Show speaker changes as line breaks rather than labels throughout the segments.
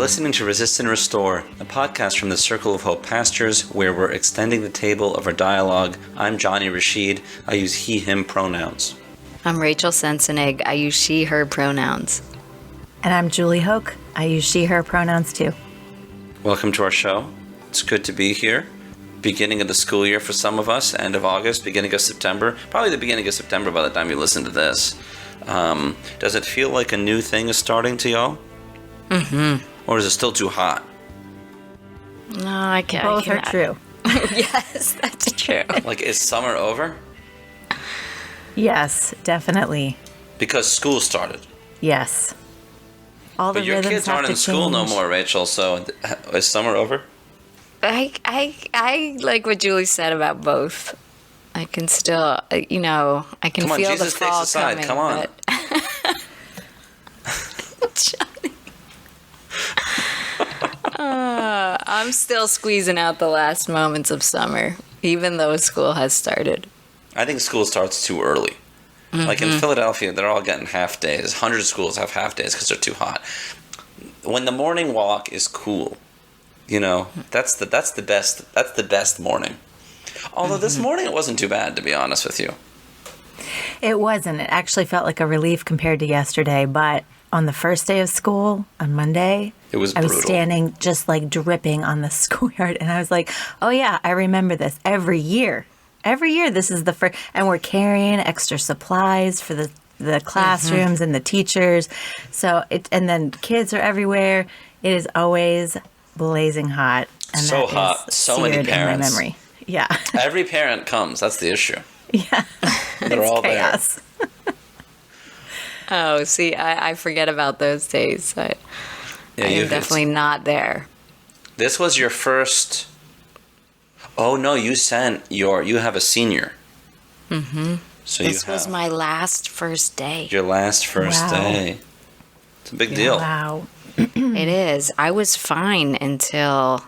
listening to Resist and Restore, a podcast from the Circle of Hope Pastors, where we're extending the table of our dialogue. I'm Jonny Rashid. I use he, him pronouns.
I'm Rachel Sensenig. I use she, her pronouns.
And I'm Julie Hoke. I use she, her pronouns too.
Welcome to our show. It's good to be here. Beginning of the school year for some of us, end of August, beginning of September. Probably the beginning of September by the time you listen to this. Does it feel like a new thing is starting to y'all? Mm-hmm. Or is it still too hot?
No, I can't.
Both are true.
Yes, that's true.
Like, is summer over?
Yes, definitely.
Because school started.
Yes. All the
But your
rhythms
kids
have
aren't
to
in school no
change.
more, Rachel, so is summer over?
I like what Julie said about both. I can still, I can
Come on,
feel
Jesus
the fall
takes the side.
coming.
Come on.
Johnny. I'm still squeezing out the last moments of summer, even though school has started.
I think school starts too early. Mm-hmm. Like in Philadelphia, they're all getting half days. Hundreds of schools have half days because they're too hot. When the morning walk is cool, that's the best morning. Although this morning it wasn't too bad, to be honest with you.
It wasn't. It actually felt like a relief compared to yesterday. But on the first day of school, on Monday,
It was
I was
brutal.
standing just like dripping on the schoolyard. And I was like, oh, yeah, I remember this every year. Every year, this is the first. And we're carrying extra supplies for the classrooms and the teachers. So and then kids are everywhere. It is always blazing hot. And
So
that
hot.
is
So many
seared in my
parents.
memory. Yeah.
Every parent comes. That's the issue.
Yeah.
They're all
chaos.
Oh, see, I forget about those days. I am definitely not there.
This was your first... Oh, no, you have a senior. Mm-hmm. So
This was my last first day.
your last first
Wow.
day. It's a big deal.
Wow.
It is. I was fine until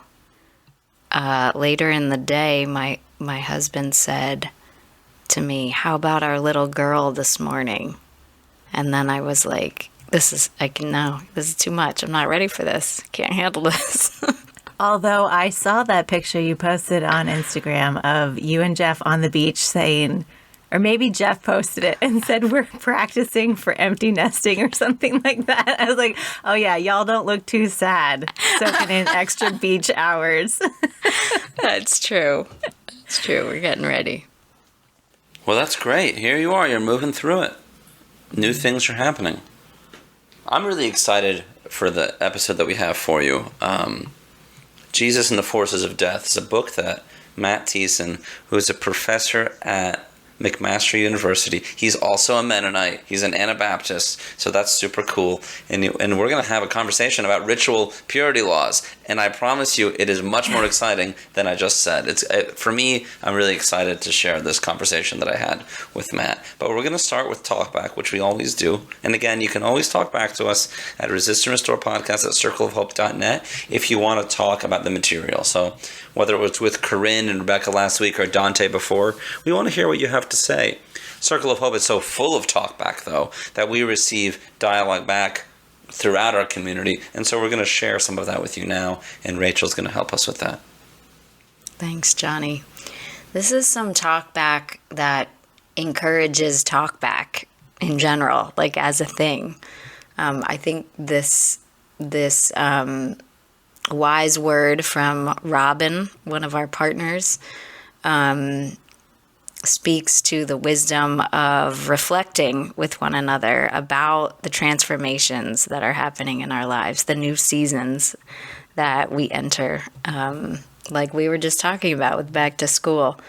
later in the day. My husband said to me, "How about our little girl this morning?" And then I was like, "This is too much. I'm not ready for this. Can't handle this."
Although I saw that picture you posted on Instagram of you and Jeff on the beach saying, or maybe Jeff posted it and said, we're practicing for empty nesting or something like that. I was like, oh yeah, y'all don't look too sad soaking in extra beach hours.
That's true. It's true. We're getting ready.
Well, that's great. Here you are. You're moving through it. New things are happening. I'm really excited for the episode that we have for you. Jesus and the Forces of Death is a book that Matt Thiessen, who is a professor at McMaster University, he's also a Mennonite. He's an Anabaptist, so that's super cool. And we're going to have a conversation about ritual purity laws. And I promise you, it is much more exciting than I just said. For me, I'm really excited to share this conversation that I had with Matt. But we're going to start with talkback, which we always do. And again, you can always talk back to us at Resist and Restore Podcast at circleofhope.net if you want to talk about the material. So whether it was with Corinne and Rebecca last week or Dante before, we want to hear what you have to say. Circle of Hope is so full of talkback, though, that we receive dialogue back throughout our community, and so we're going to share some of that with you now, and Rachel's going to help us with that.
Thanks, Johnny. This is some talkback that encourages talkback in general, like as a thing. I think this wise word from Robin, one of our partners, speaks to the wisdom of reflecting with one another about the transformations that are happening in our lives, the new seasons that we enter, like we were just talking about with back to school.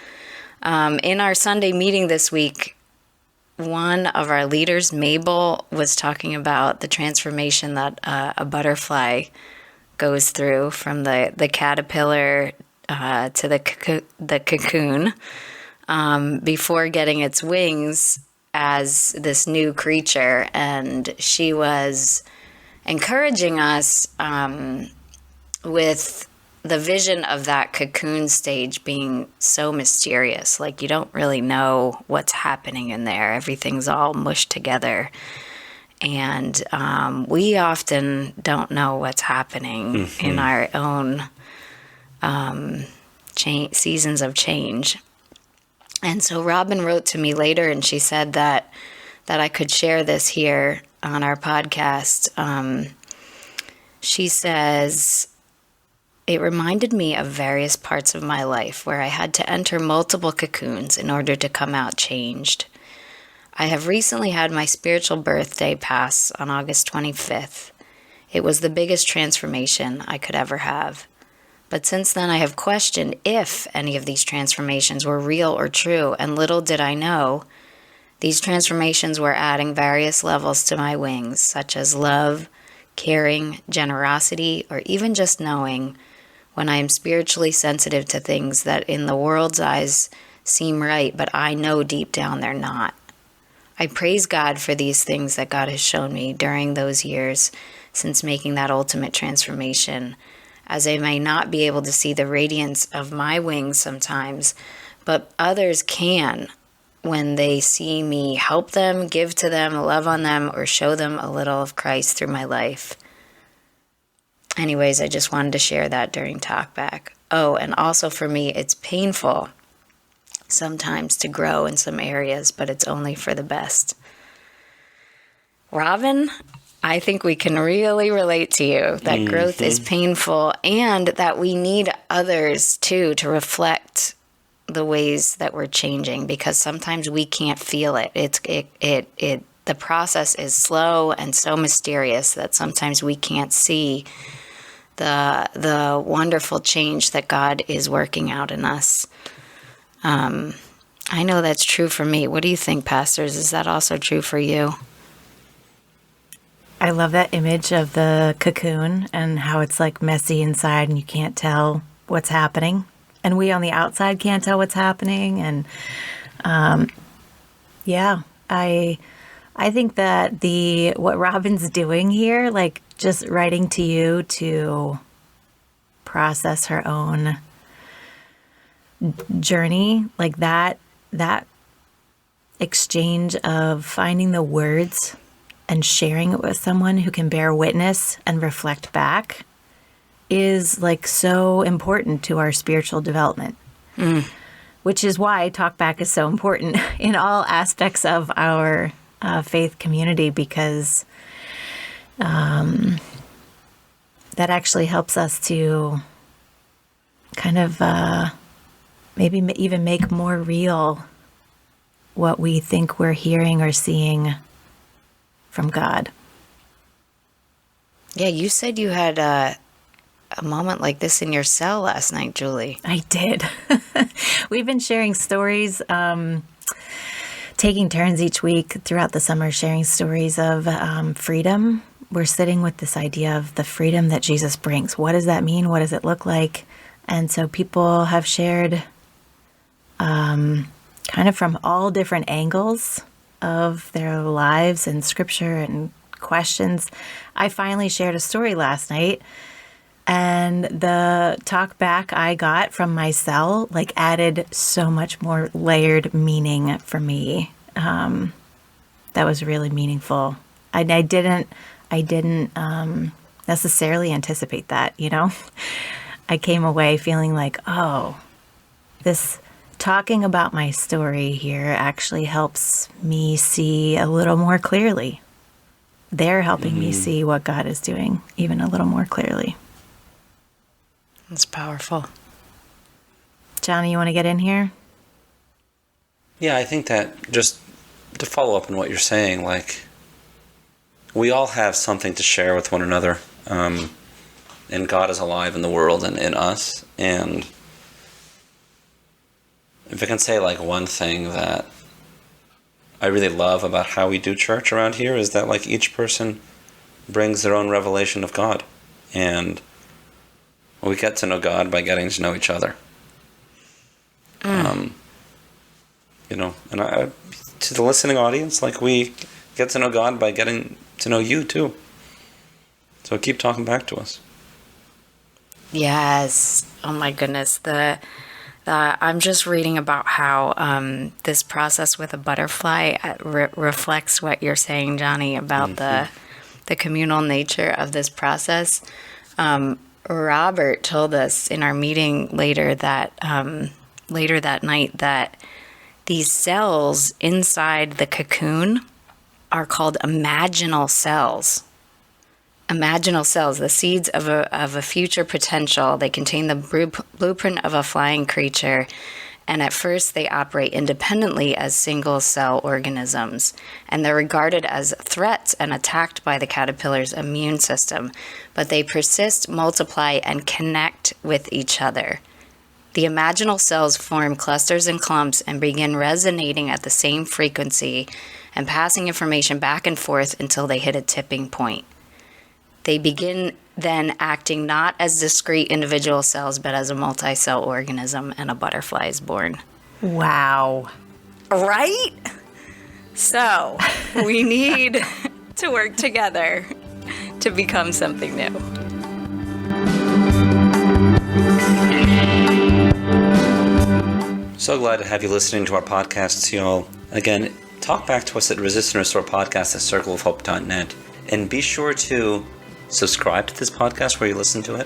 In our Sunday meeting this week, one of our leaders, Mabel, was talking about the transformation that a butterfly goes through from the caterpillar to the cocoon before getting its wings as this new creature. And she was encouraging us with the vision of that cocoon stage being so mysterious. Like, you don't really know what's happening in there. Everything's all mushed together. And we often don't know what's happening in our own seasons of change. And so Robin wrote to me later, and she said that I could share this here on our podcast. She says, it reminded me of various parts of my life where I had to enter multiple cocoons in order to come out changed. I have recently had my spiritual birthday pass on August 25th. It was the biggest transformation I could ever have. But since then I have questioned if any of these transformations were real or true, and little did I know, these transformations were adding various levels to my wings, such as love, caring, generosity, or even just knowing when I am spiritually sensitive to things that in the world's eyes seem right, but I know deep down they're not. I praise God for these things that God has shown me during those years since making that ultimate transformation, as I may not be able to see the radiance of my wings sometimes, but others can when they see me help them, give to them, love on them, or show them a little of Christ through my life. Anyways, I just wanted to share that during Talkback. Oh, and also for me, it's painful sometimes to grow in some areas, but it's only for the best. Robin, I think we can really relate to you that growth is painful, and that we need others too to reflect the ways that we're changing, because sometimes we can't feel it. The process is slow and so mysterious that sometimes we can't see the wonderful change that God is working out in us. I know that's true for me. What do you think, pastors? Is that also true for you?
I love that image of the cocoon and how it's like messy inside and you can't tell what's happening. And we on the outside can't tell what's happening. And I think that what Robin's doing here, like just writing to you to process her own journey, like that exchange of finding the words and sharing it with someone who can bear witness and reflect back is like so important to our spiritual development. Which is why Talkback is so important in all aspects of our faith community, because that actually helps us to kind of maybe even make more real what we think we're hearing or seeing from God.
Yeah, you said you had a moment like this in your cell last night, Julie.
I did. We've been sharing stories, taking turns each week throughout the summer, sharing stories of freedom. We're sitting with this idea of the freedom that Jesus brings. What does that mean? What does it look like? And so people have shared kind of from all different angles of their lives and scripture and questions. I finally shared a story last night, and the talk back I got from my cell like added so much more layered meaning for me. That was really meaningful. I didn't necessarily anticipate that, you know. I came away feeling like, oh, this talking about my story here actually helps me see a little more clearly. They're helping me see what God is doing even a little more clearly.
That's powerful.
Jonny, you want to get in here?
Yeah, I think that just to follow up on what you're saying, like, we all have something to share with one another, and God is alive in the world and in us. And if I can say like one thing that I really love about how we do church around here is that like each person brings their own revelation of God, and we get to know God by getting to know each other. You know, and to the listening audience, like we get to know God by getting to know you too. So keep talking back to us.
Yes. Oh my goodness. I'm just reading about how this process with a butterfly reflects what you're saying, Jonny, about the communal nature of this process. Robert told us in our meeting later that night that these cells inside the cocoon are called imaginal cells. Imaginal cells, the seeds of a future potential. They contain the blueprint of a flying creature, and at first they operate independently as single-cell organisms, and they're regarded as threats and attacked by the caterpillar's immune system, but they persist, multiply, and connect with each other. The imaginal cells form clusters and clumps and begin resonating at the same frequency and passing information back and forth until they hit a tipping point. They begin then acting not as discrete individual cells, but as a multi-cell organism, and a butterfly is born.
Wow.
Right? So, we need to work together to become something new.
So glad to have you listening to our podcasts, y'all. Again, talk back to us at Resist and Restore Podcast at circleofhope.net. And be sure to subscribe to this podcast where you listen to it.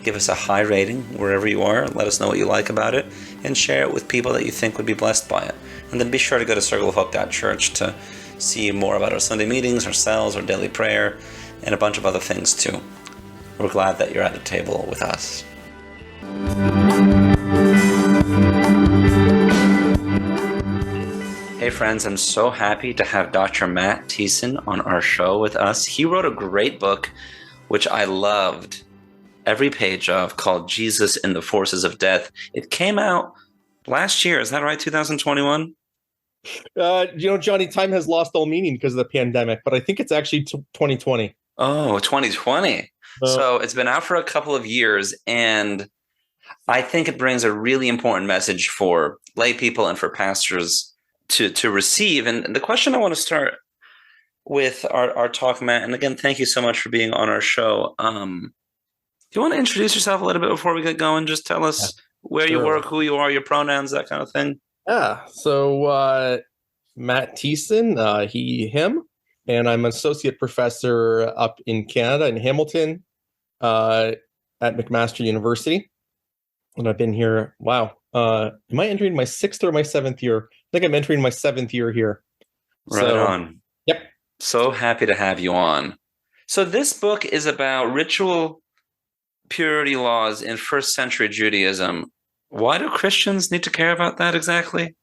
Give us a high rating wherever you are. Let us know what you like about it. And share it with people that you think would be blessed by it. And then be sure to go to circleofhope.church to see more about our Sunday meetings, our cells, our daily prayer, and a bunch of other things too. We're glad that you're at the table with us. Hey friends, I'm so happy to have Dr. Matt Thiessen on our show with us. He wrote a great book, which I loved every page of, called Jesus and the Forces of Death. It came out last year, is that right, 2021?
Jonny, time has lost all meaning because of the pandemic, but I think it's actually 2020.
Oh, 2020. So it's been out for a couple of years, and I think it brings a really important message for lay people and for pastors to receive. And the question I want to start with our talk, Matt, and again, thank you so much for being on our show. Do you want to introduce yourself a little bit before we get going? Just tell us where you work, who you are, your pronouns, that kind of thing.
Yeah. So Matt Thiessen, he, him, and I'm an associate professor up in Canada in Hamilton at McMaster University. And I've been here, am I entering my 6th or my 7th year? I think I'm entering my 7th year here.
Right on.
Yep.
So happy to have you on. So this book is about ritual purity laws in first-century Judaism. Why do Christians need to care about that exactly?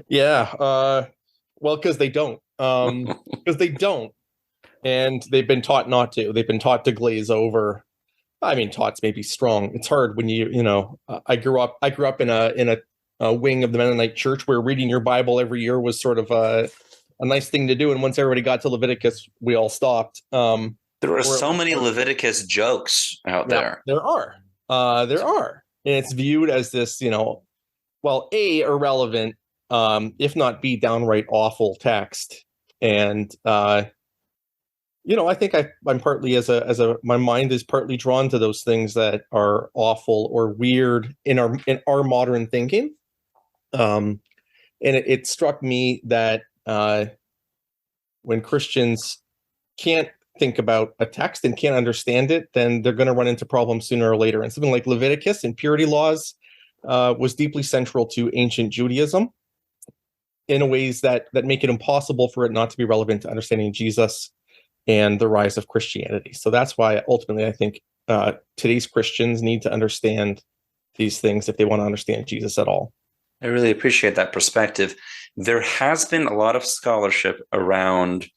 Yeah. Well, because they don't. Because they don't. And they've been taught not to. They've been taught to glaze over. I mean, taught's maybe strong. It's hard when I grew up in a wing of the Mennonite church where reading your Bible every year was sort of a nice thing to do. And once everybody got to Leviticus, we all stopped.
There are so many Leviticus jokes out there.
There are. And it's viewed as this, A, irrelevant, if not B, downright awful text. And, I think I'm partly my mind is partly drawn to those things that are awful or weird in our modern thinking. And it struck me that when Christians can't think about a text and can't understand it, then they're going to run into problems sooner or later. And something like Leviticus and purity laws was deeply central to ancient Judaism in ways that make it impossible for it not to be relevant to understanding Jesus and the rise of Christianity. So that's why ultimately I think today's Christians need to understand these things if they want to understand Jesus at all.
I really appreciate that perspective. There has been a lot of scholarship around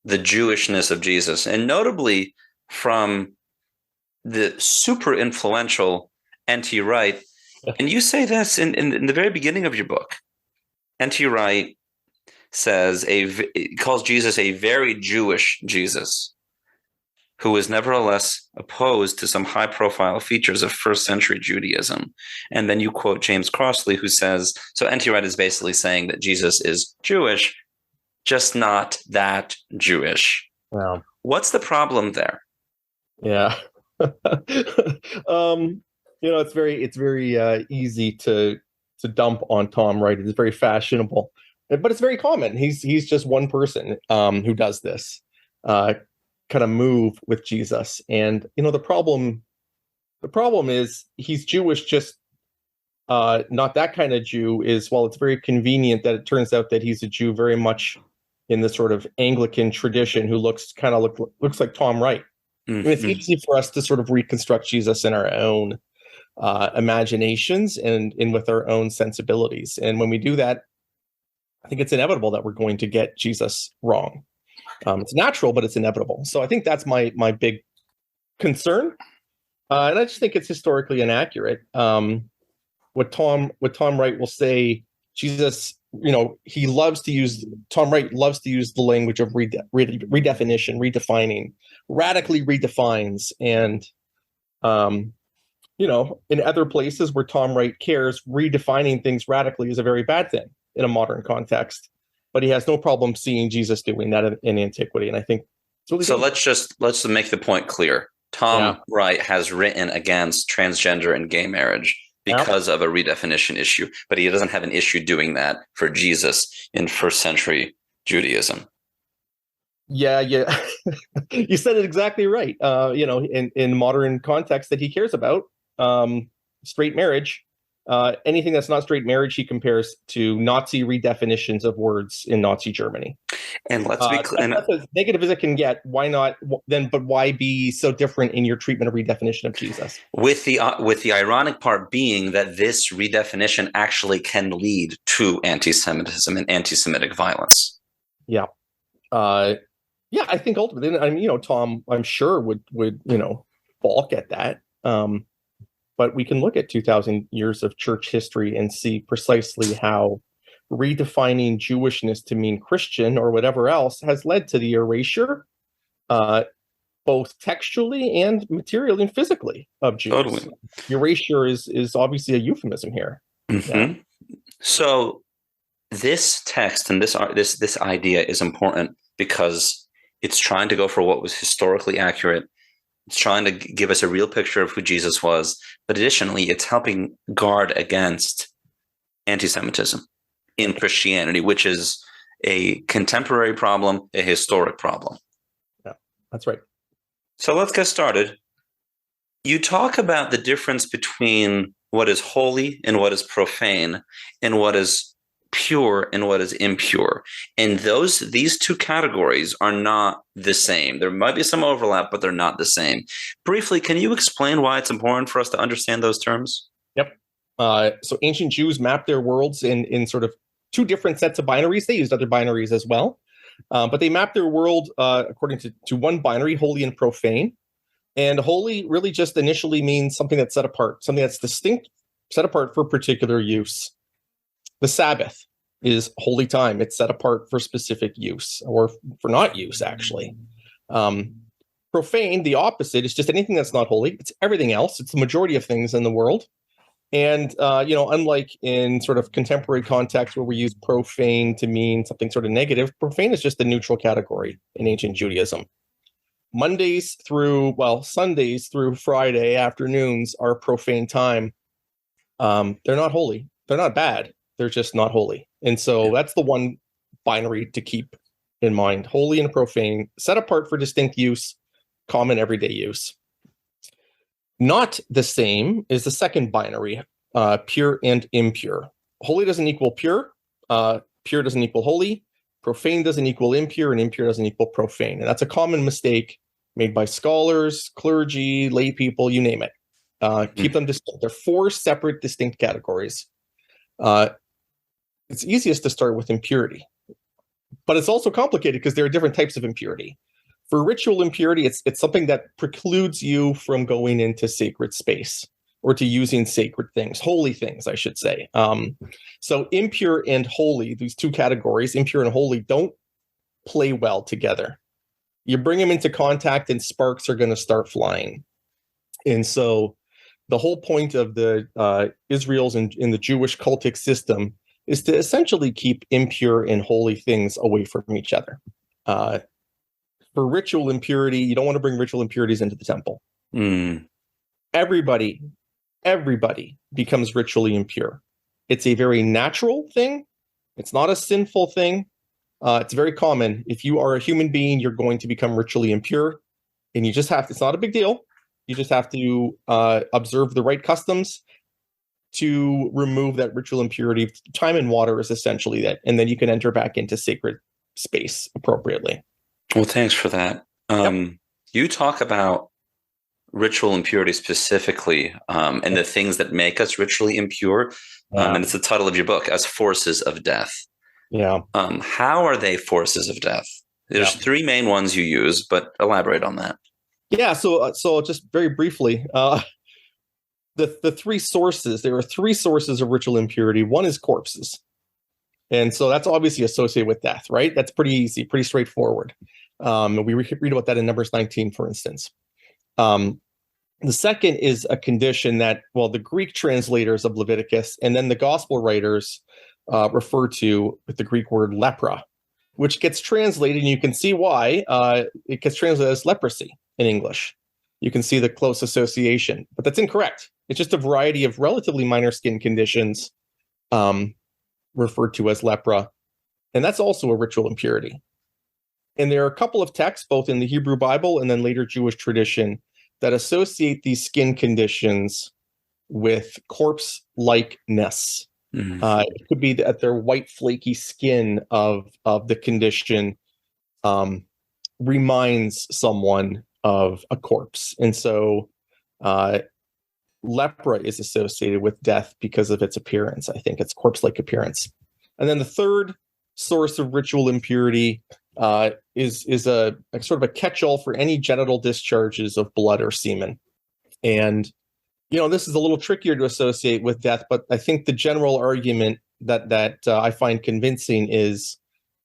the Jewishness of Jesus, and notably from the super influential N.T. Wright. And you say this in the very beginning of your book. N.T. Wright says calls Jesus a very Jewish Jesus, who is nevertheless opposed to some high-profile features of first-century Judaism. And then you quote James Crossley, who says, so N.T. Wright is basically saying that Jesus is Jewish, just not that Jewish.
Wow.
What's the problem there?
Yeah. it's very easy to dump on Tom Wright. It's very fashionable, but it's very common. He's just one person who does this kind of move with Jesus. And the problem is he's Jewish, just not that kind of Jew. Is, well, it's very convenient that it turns out that he's a Jew very much in the sort of Anglican tradition who looks like Tom Wright.
Mm-hmm.
I mean, it's easy for us to sort of reconstruct Jesus in our own imaginations and with our own sensibilities. And when we do that, I think it's inevitable that we're going to get Jesus wrong. It's natural, but it's inevitable. So I think that's my big concern. And I just think it's historically inaccurate. What Tom Wright will say, Jesus, Tom Wright loves to use the language of redefinition, redefining, radically redefines. And, in other places where Tom Wright cares, redefining things radically is a very bad thing in a modern context. But he has no problem seeing Jesus doing that in antiquity. And I think it's really
so. Let's make the point clear. Tom Wright has written against transgender and gay marriage because of a redefinition issue, but he doesn't have an issue doing that for Jesus in first-century Judaism.
Yeah. You said it exactly right. In modern context that he cares about, straight marriage, anything that's not straight marriage, he compares to Nazi redefinitions of words in Nazi Germany. And let's be clear. That's as negative as it can get. Why not then? But why be so different in your treatment of redefinition of Jesus?
With the ironic part being that this redefinition actually can lead to anti-Semitism and anti-Semitic violence.
Yeah. I think ultimately, Tom, I'm sure would balk at that. But we can look at 2,000 years of church history and see precisely how redefining Jewishness to mean Christian or whatever else has led to the erasure, both textually and materially and physically, of Jews. Totally. Erasure is obviously a euphemism here.
Mm-hmm. Yeah. So this text and this idea is important because it's trying to go for what was historically accurate. It's trying to give us a real picture of who Jesus was, but additionally, it's helping guard against anti-Semitism in Christianity, which is a contemporary problem, a historic problem.
Yeah, that's right.
So let's get started. You talk about the difference between what is holy and what is profane, and what is pure and what is impure. And these two categories are not the same. There might be some overlap, but they're not the same. Briefly, can you explain why it's important for us to understand those terms?
Yep. So ancient Jews mapped their worlds in sort of two different sets of binaries. They used other binaries as well. But they mapped their world according to one binary, holy and profane. And holy really just initially means something that's set apart, something that's distinct, set apart for particular use. The Sabbath is holy time. It's set apart for specific use or for not use, actually. Profane, the opposite, is just anything that's not holy. It's everything else. It's the majority of things in the world. And, unlike in sort of contemporary context where we use profane to mean something sort of negative, profane is just a neutral category in ancient Judaism. Sundays through Friday afternoons are profane time. They're not holy. They're not bad. They're just not holy. And so that's the one binary to keep in mind. Holy and profane, set apart for distinct use, common everyday use. Not the same is the second binary, pure and impure. Holy doesn't equal pure. Pure doesn't equal holy. Profane doesn't equal impure, and impure doesn't equal profane. And that's a common mistake made by scholars, clergy, lay people, you name it. Keep them distinct. They're four separate, distinct categories. It's easiest to start with impurity, but it's also complicated because there are different types of impurity. For ritual impurity, it's something that precludes you from going into sacred space or to using sacred things, holy things, I should say. So impure and holy, these two categories, impure and holy, don't play well together. You bring them into contact and sparks are going to start flying. And so the whole point of the Israel's in the Jewish cultic system is to essentially keep impure and holy things away from each other. For ritual impurity, you don't want to bring ritual impurities into the temple. Everybody everybody becomes ritually impure. It's a very natural thing. It's not a sinful thing. It's very common. If you are a human being, you're going to become ritually impure, and you just have to, it's not a big deal. You just have to observe the right customs to remove that ritual impurity. Time and water is essentially that, and then you can enter back into sacred space appropriately.
Well, thanks for that. You talk about ritual impurity specifically, and the things that make us ritually impure, and it's the title of your book, as forces of death.
Yeah.
How are they forces of death? There's three main ones you use, but elaborate on that.
Yeah. So just very briefly, the three sources. There are three sources of ritual impurity. One is corpses, and so that's obviously associated with death, right? That's pretty easy, pretty straightforward. We read about that in Numbers 19, for instance. The second is a condition that, well, the Greek translators of Leviticus and then the gospel writers refer to with the Greek word lepra, which gets translated, and you can see why it gets translated as leprosy in English. You can see the close association, but that's incorrect. It's just a variety of relatively minor skin conditions referred to as lepra, and that's also a ritual impurity. And there are a couple of texts, both in the Hebrew Bible and then later Jewish tradition, that associate these skin conditions with corpse-likeness. It could be that their white, flaky skin of the condition reminds someone of a corpse. And so lepra is associated with death because of its appearance. I think it's corpse-like appearance. And then the third source of ritual impurity is a sort of a catch-all for any genital discharges of blood or semen. And this is a little trickier to associate with death, but I think the general argument that I find convincing is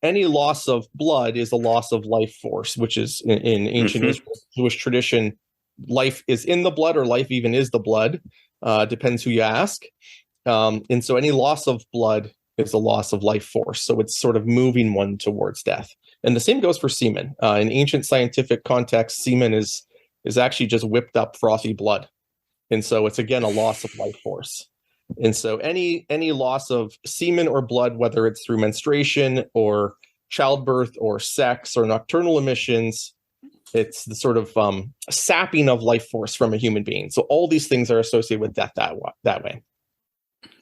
any loss of blood is a loss of life force, which is in ancient Israel, Jewish tradition, life is in the blood, or life even is the blood, depends who you ask. And so any loss of blood is a loss of life force. So it's sort of moving one towards death. And the same goes for semen. In ancient scientific context, semen is actually just whipped up frothy blood. And so it's, again, a loss of life force. And so any loss of semen or blood, whether it's through menstruation or childbirth or sex or nocturnal emissions, it's the sort of sapping of life force from a human being. So all these things are associated with death that way.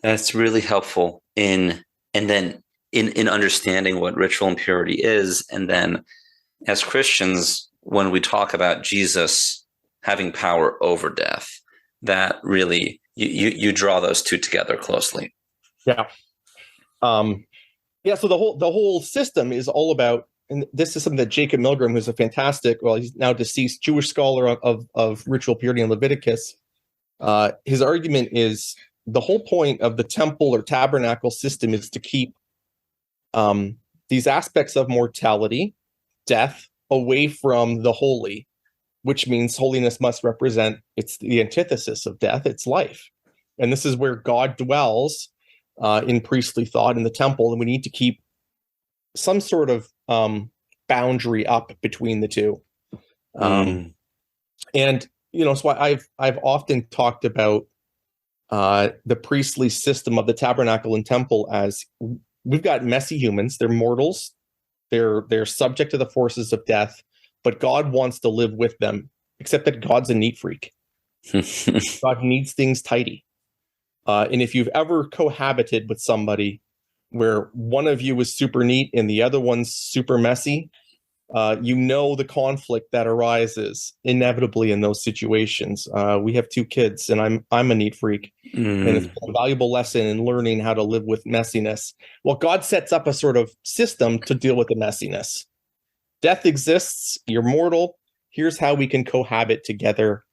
That's really helpful in understanding what ritual impurity is. And then as Christians, when we talk about Jesus having power over death, that really you draw those two together closely.
Yeah. So the whole system is all about, and this is something that Jacob Milgram, who's a fantastic, well, he's now deceased Jewish scholar of ritual purity in Leviticus, his argument is the whole point of the temple or tabernacle system is to keep these aspects of mortality, death, away from the holy, which means holiness must represent, it's the antithesis of death, it's life. And this is where God dwells in priestly thought in the temple, and we need to keep some sort of boundary up between the two. And so I've often talked about the priestly system of the tabernacle and temple as we've got messy humans. They're mortals. They're subject to the forces of death, but God wants to live with them, except that God's a neat freak. God needs things tidy. And if you've ever cohabited with somebody where one of you is super neat and the other one's super messy, the conflict that arises inevitably in those situations. We have 2 kids, and I'm a neat freak, and it's a valuable lesson in learning how to live with messiness. Well, God sets up a sort of system to deal with the messiness. Death exists. You're mortal. Here's how we can cohabit together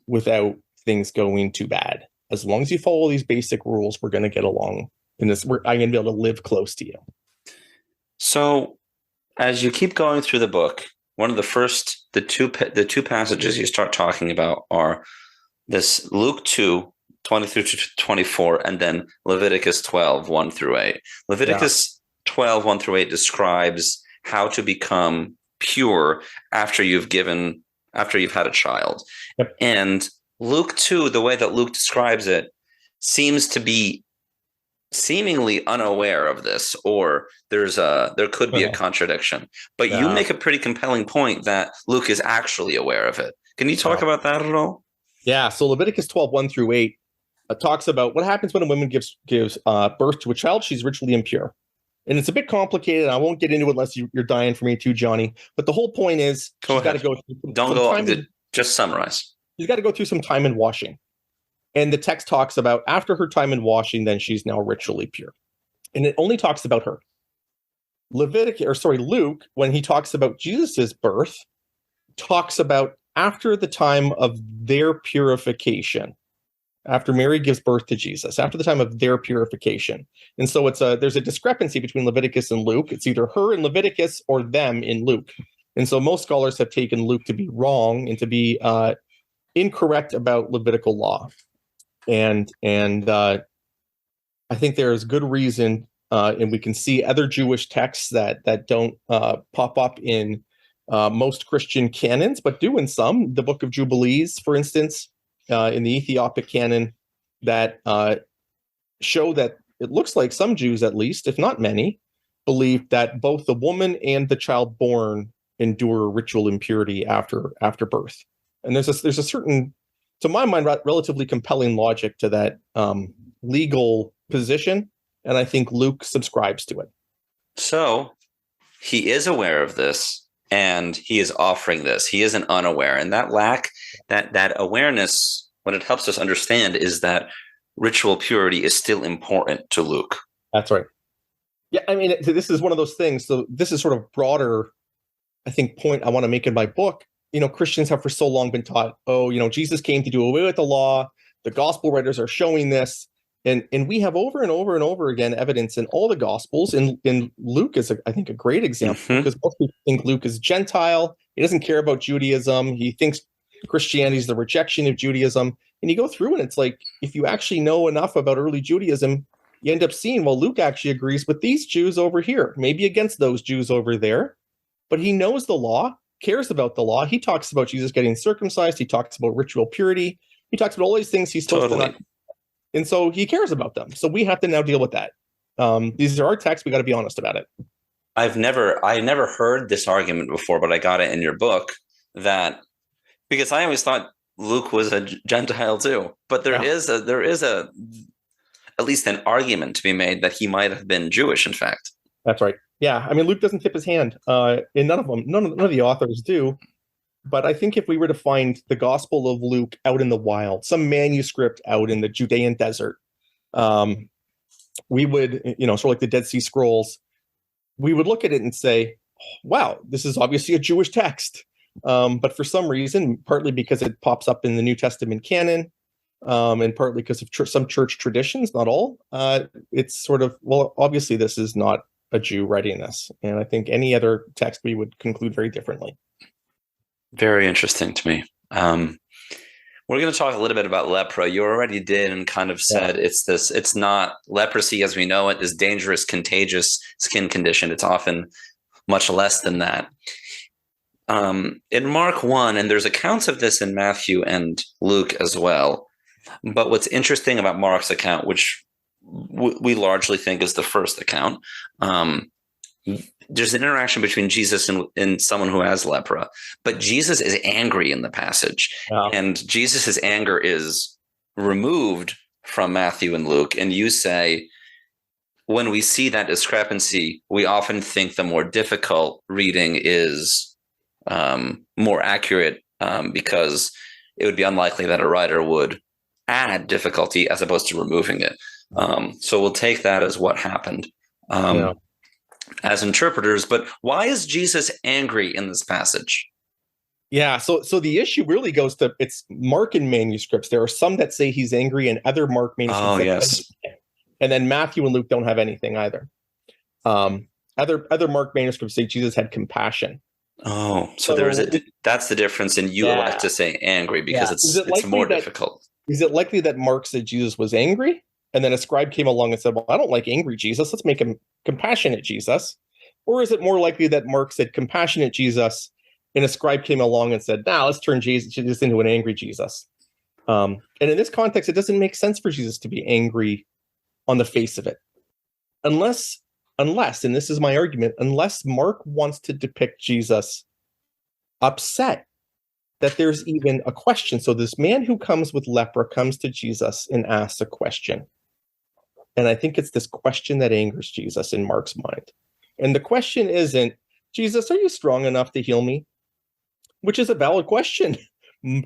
without things going too bad. As long as you follow these basic rules, we're going to get along. I'm going to be able to live close to you. So,
as you keep going through the book, one of the two passages you start talking about are this Luke 2:20 through 24, and then Leviticus 12:1 through 8. Leviticus 12:1 through 8 describes how to become pure after you've had a child.
Yep.
And Luke 2, the way that Luke describes it, seems to be seemingly unaware of this, or there could be a contradiction. But you make a pretty compelling point that Luke is actually aware of it. Can you talk about that at all?
Yeah. So Leviticus 12:1-8 talks about what happens when a woman gives birth to a child. She's ritually impure. And it's a bit complicated. I won't get into it unless you're dying for me too, Johnny. But the whole point is she's got to go through
just summarize.
She's got to go through some time in washing. And the text talks about after her time in washing, then she's now ritually pure. And it only talks about her. Luke, when he talks about Jesus's birth, talks about after the time of their purification. After Mary gives birth to Jesus, after the time of their purification. And so there's a discrepancy between Leviticus and Luke. It's either her in Leviticus or them in Luke. And so most scholars have taken Luke to be wrong and to be incorrect about Levitical law. And I think there is good reason, and we can see other Jewish texts that don't pop up in most Christian canons, but do in some. The Book of Jubilees, for instance, in the Ethiopic canon, that show that it looks like some Jews, at least, if not many, believe that both the woman and the child born endure ritual impurity after birth. And there's a certain, to my mind, relatively compelling logic to that legal position, and I think Luke subscribes to it.
So he is aware of this, and he is offering this. He isn't unaware, and that awareness, what it helps us understand is that ritual purity is still important to Luke.
That's right. Yeah, I mean, this is one of those things. So this is sort of broader, I think, point I want to make in my book. Christians have for so long been taught, Jesus came to do away with the law. The gospel writers are showing this. And we have over and over and over again evidence in all the gospels. And Luke is, I think, a great example, because most people think Luke is Gentile. He doesn't care about Judaism. He thinks Christianity is the rejection of Judaism. And you go through and it's like, if you actually know enough about early Judaism, you end up seeing, well, Luke actually agrees with these Jews over here, maybe against those Jews over there. But he knows the law, cares about the law. He talks about Jesus getting circumcised. He talks about ritual purity. He talks about all these things he's supposed to not. And so he cares about them. So we have to now deal with that. These are our texts. We got to be honest about it.
I never heard this argument before, but I got it in your book because I always thought Luke was a Gentile too. But there is at least an argument to be made that he might have been Jewish, in fact.
That's right. Yeah. I mean, Luke doesn't tip his hand. And none of the authors do. But I think if we were to find the Gospel of Luke out in the wild, some manuscript out in the Judean desert, we would, sort of like the Dead Sea Scrolls, we would look at it and say, wow, this is obviously a Jewish text. But for some reason, partly because it pops up in the New Testament canon, and partly because of some church traditions, not all, it's sort of, well, obviously this is not a Jew writing this. And I think any other text we would conclude very differently.
Very interesting to me. We're going to talk a little bit about lepra. You already did and kind of said it's not leprosy as we know it, this dangerous, contagious skin condition. It's often much less than that. In Mark 1, and there's accounts of this in Matthew and Luke as well. But what's interesting about Mark's account, which we largely think is the first account, there's an interaction between Jesus and someone who has lepra, but Jesus is angry in the passage, and Jesus's anger is removed from Matthew and Luke. And you say, when we see that discrepancy, we often think the more difficult reading is more accurate, because it would be unlikely that a writer would add difficulty as opposed to removing it. So we'll take that as what happened. As interpreters, but why is Jesus angry in this passage?
Yeah, so the issue really goes to it's Markan manuscripts. There are some that say he's angry, and other Mark manuscripts.
Oh, yes.
And then Matthew and Luke don't have anything either. Other Mark manuscripts say Jesus had compassion.
Oh, so that's the difference, and you elect to say angry because it's more difficult.
Is it likely that Mark said Jesus was angry? And then a scribe came along and said, well, I don't like angry Jesus. Let's make him compassionate Jesus. Or is it more likely that Mark said compassionate Jesus and a scribe came along and said, let's turn Jesus into an angry Jesus? And in this context, it doesn't make sense for Jesus to be angry on the face of it. Unless, and this is my argument, unless Mark wants to depict Jesus upset that there's even a question. So this man who comes with lepra comes to Jesus and asks a question. And I think it's this question that angers Jesus in Mark's mind. And the question isn't, Jesus, are you strong enough to heal me? Which is a valid question.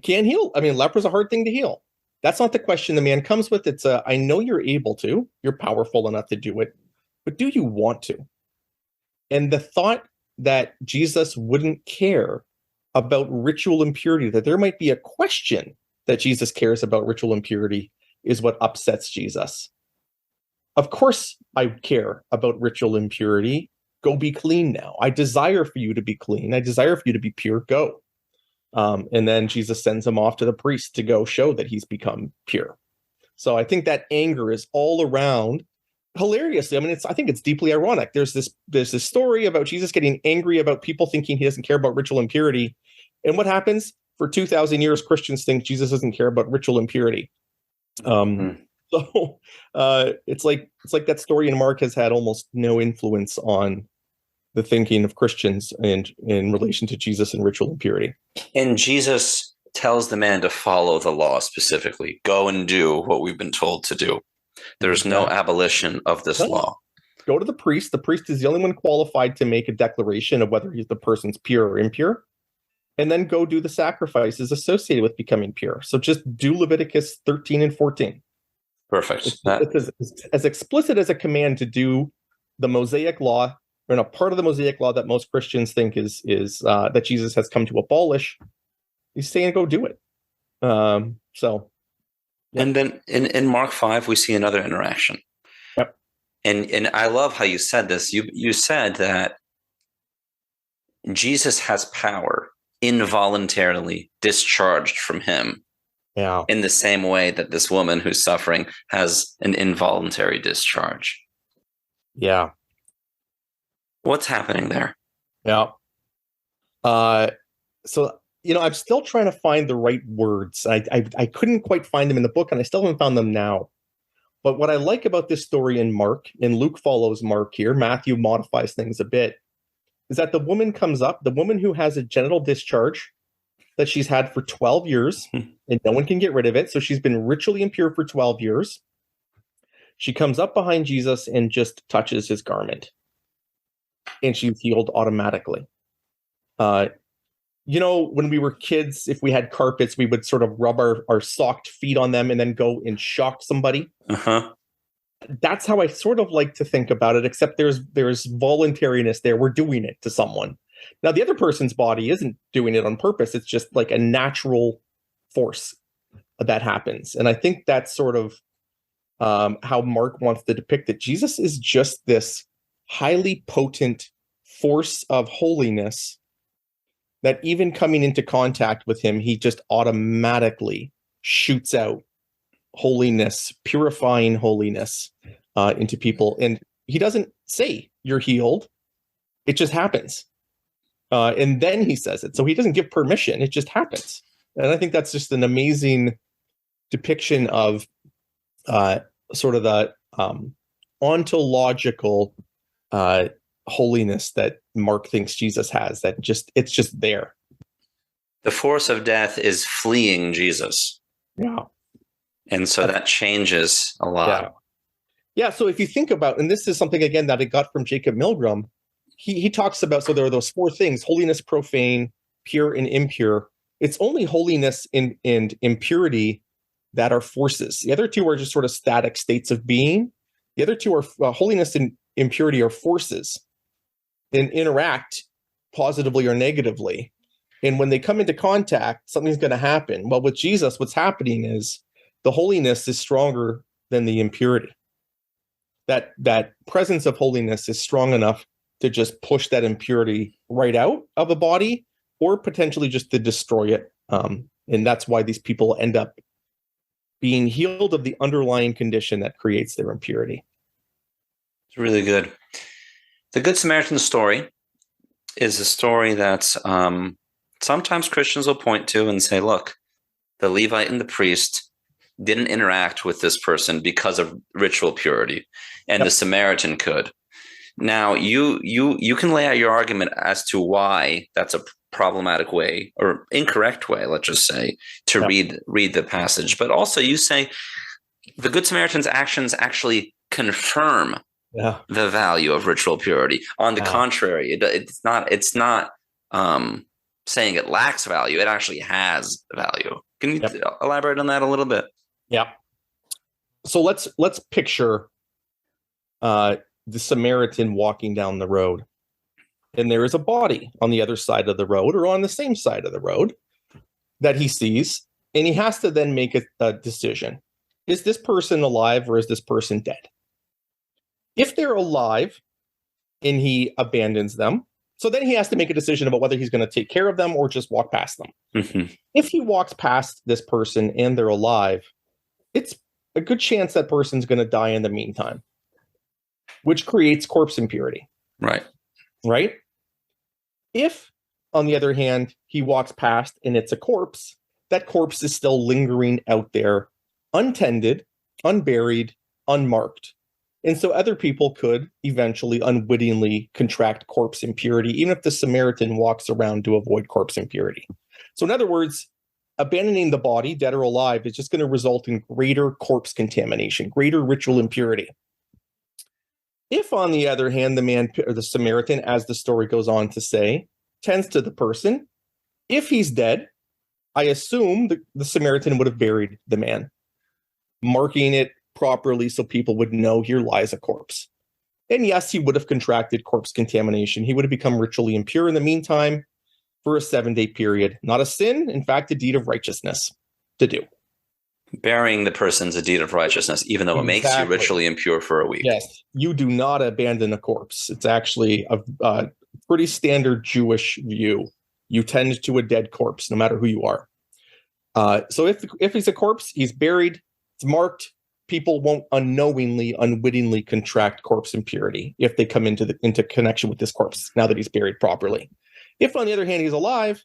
Can't heal. I mean, lepra's a hard thing to heal. That's not the question the man comes with. It's I know you're able to. You're powerful enough to do it. But do you want to? And the thought that Jesus wouldn't care about ritual impurity, that there might be a question that Jesus cares about ritual impurity, is what upsets Jesus. Of course, I care about ritual impurity. Go be clean now. I desire for you to be clean. I desire for you to be pure. Go. And then Jesus sends him off to the priest to go show that he's become pure. So I think that anger is all around. Hilariously, I mean, I think it's deeply ironic. There's this story about Jesus getting angry about people thinking he doesn't care about ritual impurity. And what happens? For 2,000 years, Christians think Jesus doesn't care about ritual impurity. So it's like that story in Mark has had almost no influence on the thinking of Christians and in relation to Jesus and ritual impurity.
And Jesus tells the man to follow the law specifically. Go and do what we've been told to do. There's no abolition of this law.
Go to the priest. The priest is the only one qualified to make a declaration of whether the person's pure or impure. And then go do the sacrifices associated with becoming pure. So just do Leviticus 13 and 14.
Perfect.
It's as explicit as a command to do the Mosaic law, or a part of the Mosaic law that most Christians think is that Jesus has come to abolish. He's saying go do it. So.
Yep. And then in Mark 5, we see another interaction.
Yep.
And I love how you said this. You said that Jesus has power involuntarily discharged from him.
Yeah.
In the same way that this woman who's suffering has an involuntary discharge.
Yeah.
What's happening there?
Yeah. So, I'm still trying to find the right words. I couldn't quite find them in the book, and I still haven't found them now. But what I like about this story in Mark, and Luke follows Mark here, Matthew modifies things a bit, is that the woman comes up, the woman who has a genital discharge that she's had for 12 years, and no one can get rid of it. So she's been ritually impure for 12 years. She comes up behind Jesus and just touches his garment. And she's healed automatically. When we were kids, if we had carpets, we would sort of rub our socked feet on them and then go and shock somebody.
Uh-huh.
That's how I sort of like to think about it, except there's voluntariness there. We're doing it to someone. Now, the other person's body isn't doing it on purpose. It's just like a natural force that happens. And I think that's sort of how Mark wants to depict it. Jesus is just this highly potent force of holiness that even coming into contact with him, he just automatically shoots out holiness, purifying holiness into people. And he doesn't say you're healed. It just happens. And then he says it. So he doesn't give permission. It just happens. And I think that's just an amazing depiction of sort of the ontological holiness that Mark thinks Jesus has, that it's just there.
The force of death is fleeing Jesus.
Yeah.
And so that changes a lot.
Yeah. So if you think about, and this is something again that I got from Jacob Milgram, he talks about, so there are those four things: holiness, profane, pure, and impure. It's only holiness and impurity that are forces. The other two are just sort of static states of being. The other two are holiness and impurity are forces and interact positively or negatively. And when they come into contact, something's going to happen. Well, with Jesus, what's happening is the holiness is stronger than the impurity. That presence of holiness is strong enough to just push that impurity right out of the body, or potentially just to destroy it. And that's why these people end up being healed of the underlying condition that creates their impurity.
It's really good. The Good Samaritan story is a story that sometimes Christians will point to and say, look, the Levite and the priest didn't interact with this person because of ritual purity, and the Samaritan could. Now, you can lay out your argument as to why that's a problematic way or incorrect way, let's just say, to read the passage. But also, you say the Good Samaritan's actions actually confirm the value of ritual purity. On the contrary, it's not saying it lacks value. It actually has value. Can you elaborate on that a little bit?
Yeah. So let's picture the Samaritan walking down the road, and there is a body on the other side of the road or on the same side of the road that he sees, and he has to then make a decision. Is this person alive or is this person dead? If they're alive and he abandons them, so then he has to make a decision about whether he's going to take care of them or just walk past them.
Mm-hmm.
If he walks past this person and they're alive, it's a good chance that person's going to die in the meantime, which creates corpse impurity. Right? If, on the other hand, he walks past and it's a corpse, that corpse is still lingering out there, untended, unburied, unmarked. And so other people could eventually unwittingly contract corpse impurity, even if the Samaritan walks around to avoid corpse impurity. So in other words, abandoning the body, dead or alive, is just going to result in greater corpse contamination, greater ritual impurity. If, on the other hand, the man or the Samaritan, as the story goes on to say, tends to the person, if he's dead, I assume the Samaritan would have buried the man, marking it properly so people would know here lies a corpse. And yes, he would have contracted corpse contamination. He would have become ritually impure in the meantime for a 7-day period. Not a sin, in fact, a deed of righteousness to do.
Burying the person's a deed of righteousness, even though it makes you ritually impure for a week.
Yes, you do not abandon a corpse. It's actually a pretty standard Jewish view. You tend to a dead corpse, no matter who you are. So if he's a corpse, he's buried, it's marked. People won't unwittingly contract corpse impurity if they come into connection with this corpse now that he's buried properly. If, on the other hand, he's alive,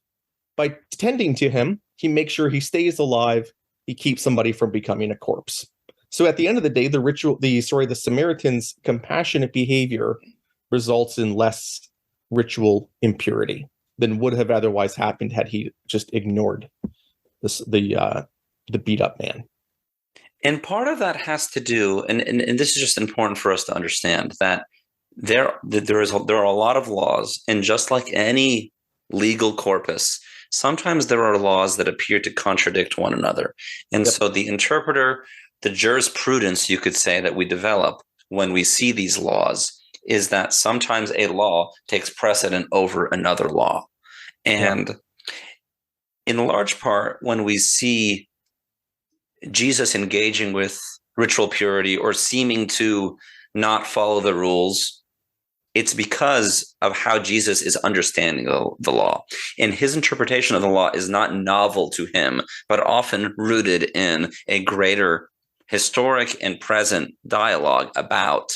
by tending to him, he makes sure he stays alive. He keeps somebody from becoming a corpse. So at the end of the day, the Samaritan's compassionate behavior results in less ritual impurity than would have otherwise happened had he just ignored the beat up man.
And part of that has to do, and this is just important for us to understand, that there are a lot of laws, and just like any legal corpus, sometimes there are laws that appear to contradict one another. And so the interpreter, the jurisprudence, you could say, that we develop when we see these laws is that sometimes a law takes precedent over another law. And in large part, when we see Jesus engaging with ritual purity or seeming to not follow the rules, it's because of how Jesus is understanding the law. And his interpretation of the law is not novel to him, but often rooted in a greater historic and present dialogue about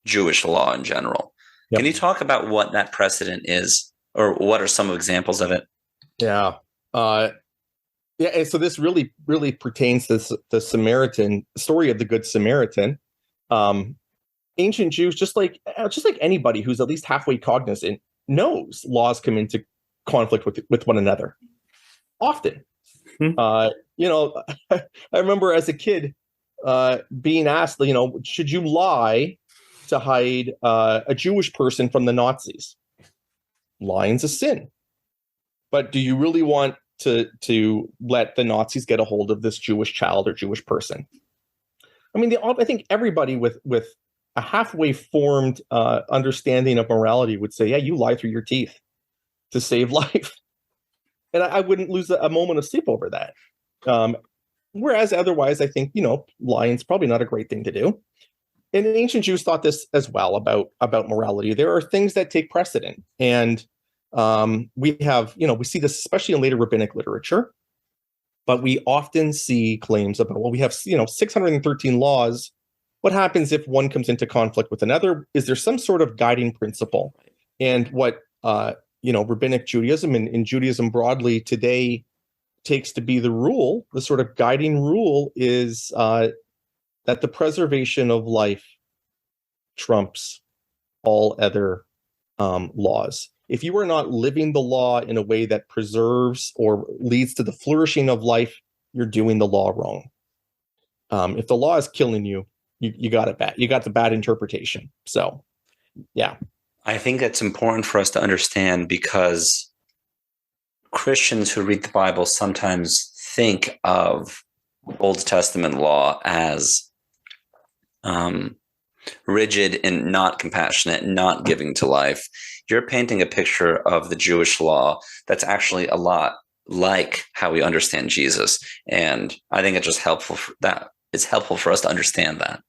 Jewish law in general. Can you talk about what that precedent is, or what are some examples of it?
Yeah. And so this really, really pertains to the Samaritan story of the Good Samaritan. Ancient Jews, just like anybody who's at least halfway cognizant, knows laws come into conflict with one another often. I remember as a kid being asked, should you lie to hide a Jewish person from the Nazis? Lying's a sin, but do you really want to let the Nazis get a hold of this Jewish child or Jewish person? I mean, I think everybody with a halfway formed understanding of morality would say, yeah, you lie through your teeth to save life. And I wouldn't lose a moment of sleep over that. Whereas otherwise, I think, lying's probably not a great thing to do. And ancient Jews thought this as well about morality. There are things that take precedent. And we see this especially in later rabbinic literature, but we often see claims about, we have, 613 laws. What happens if one comes into conflict with another? Is there some sort of guiding principle? And what, rabbinic Judaism and Judaism broadly today takes to be the rule, the sort of guiding rule, is that the preservation of life trumps all other laws. If you are not living the law in a way that preserves or leads to the flourishing of life, you're doing the law wrong. If the law is killing you, you got it bad. You got the bad interpretation. So, yeah.
I think that's important for us to understand, because Christians who read the Bible sometimes think of Old Testament law as rigid and not compassionate, not giving to life. You're painting a picture of the Jewish law that's actually a lot like how we understand Jesus. And I think it's just helpful for that. It's helpful for us to understand that.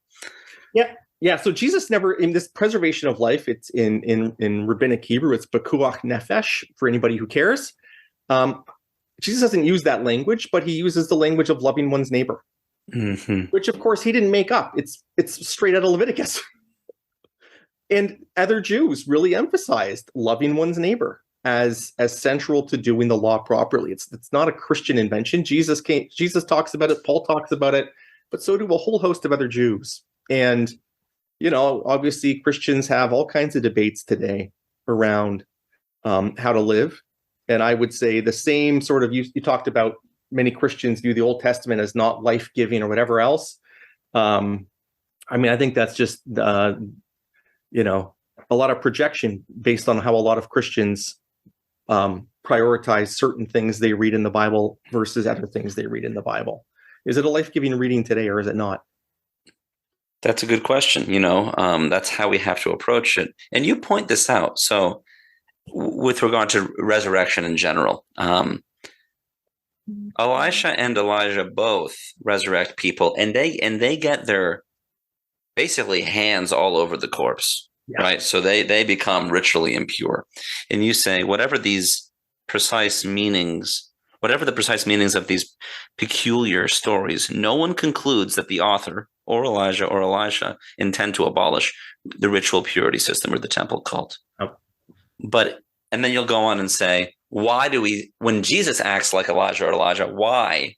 Yeah. Yeah. So Jesus never, in this preservation of life, it's in rabbinic Hebrew, it's pekuach nefesh, for anybody who cares. Jesus doesn't use that language, but he uses the language of loving one's neighbor, which of course he didn't make up. It's straight out of Leviticus. And other Jews really emphasized loving one's neighbor as central to doing the law properly. It's not a Christian invention. Jesus talks about it, Paul talks about it, but so do a whole host of other Jews. And, obviously Christians have all kinds of debates today around how to live. And I would say the same sort of, you talked about many Christians view the Old Testament as not life-giving or whatever else. I think that's just, a lot of projection based on how a lot of Christians prioritize certain things they read in the Bible versus other things they read in the Bible. Is it a life-giving reading today, or is it not?
That's a good question. That's how we have to approach it. And you point this out. So with regard to resurrection in general, Elisha and Elijah both resurrect people, and they get their basically hands all over the corpse, right? So they become ritually impure. And you say, whatever the precise meanings of these peculiar stories, no one concludes that the author or Elijah or Elisha intend to abolish the ritual purity system or the temple cult.
Oh.
And then you'll go on and say, when Jesus acts like Elijah or Elijah, why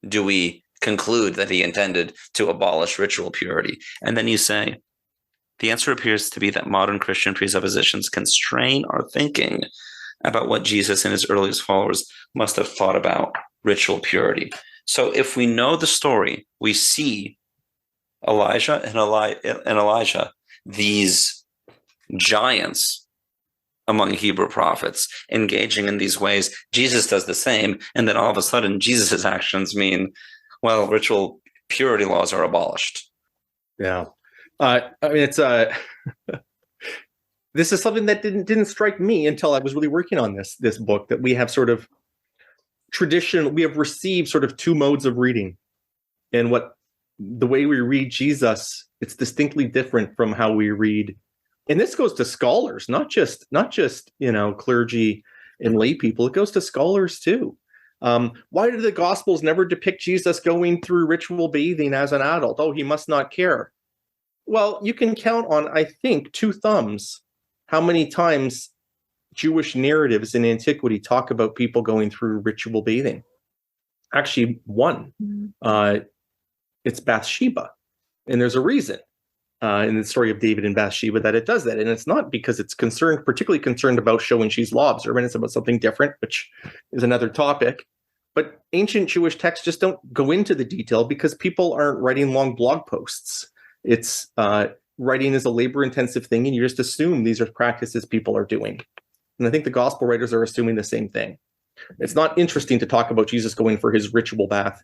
do we conclude that he intended to abolish ritual purity? And then you say, the answer appears to be that modern Christian presuppositions constrain our thinking about what Jesus and his earliest followers must have thought about ritual purity. So if we know the story, we see Elijah and Elijah, these giants among Hebrew prophets, engaging in these ways. Jesus does the same. And then all of a sudden, Jesus' actions mean, well, ritual purity laws are abolished.
Yeah. It's this is something that didn't strike me until I was really working on this book, that we have sort of we have received sort of two modes of reading. And the way we read Jesus, it's distinctly different from how we read. And this goes to scholars, not just clergy and lay people. It goes to scholars too. Why do the Gospels never depict Jesus going through ritual bathing as an adult? Oh, he must not care. Well, you can count on, I think, two thumbs how many times Jewish narratives in antiquity talk about people going through ritual bathing. Actually, one. It's Bathsheba. And there's a reason in the story of David and Bathsheba that it does that. And it's not because it's particularly concerned about showing she's law observant. It's about something different, which is another topic. But ancient Jewish texts just don't go into the detail because people aren't writing long blog posts. It's writing is a labor-intensive thing, and you just assume these are practices people are doing. And I think the gospel writers are assuming the same thing. It's not interesting to talk about Jesus going for his ritual bath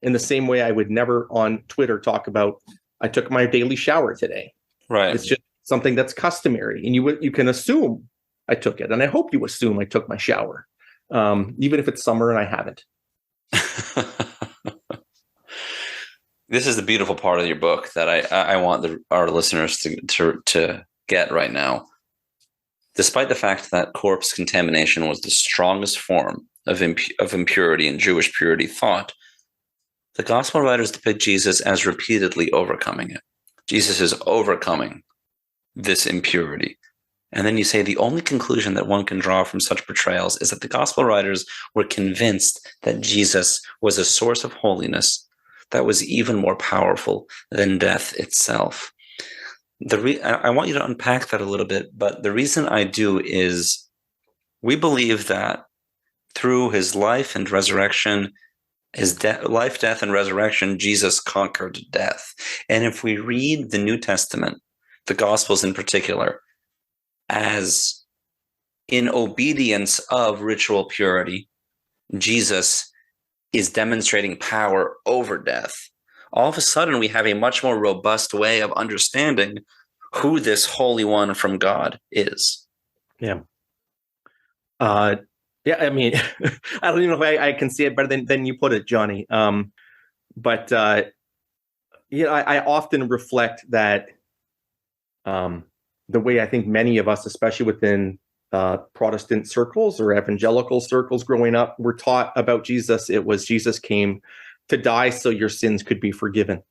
in the same way I would never on Twitter talk about, I took my daily shower today.
Right.
It's just something that's customary, and you can assume I took it, and I hope you assume I took my shower, even if it's summer and I haven't.
This is the beautiful part of your book that I want our listeners to get right now. Despite the fact that corpse contamination was the strongest form of impurity in Jewish purity thought, the gospel writers depict Jesus as repeatedly overcoming it. Jesus is overcoming this impurity. And then you say the only conclusion that one can draw from such portrayals is that the gospel writers were convinced that Jesus was a source of holiness that was even more powerful than death itself. I want you to unpack that a little bit, but the reason I do is we believe that through his life and resurrection, life, death, and resurrection, Jesus conquered death. And if we read the New Testament, the Gospels in particular, as in obedience of ritual purity, Jesus is demonstrating power over death. All of a sudden, we have a much more robust way of understanding who this Holy One from God is.
Yeah. Yeah, I mean, I don't even know if I can see it better than you put it, Jonny. But I often reflect that the way I think many of us, especially within Protestant circles or evangelical circles growing up, were taught about Jesus. It was Jesus came to die so your sins could be forgiven.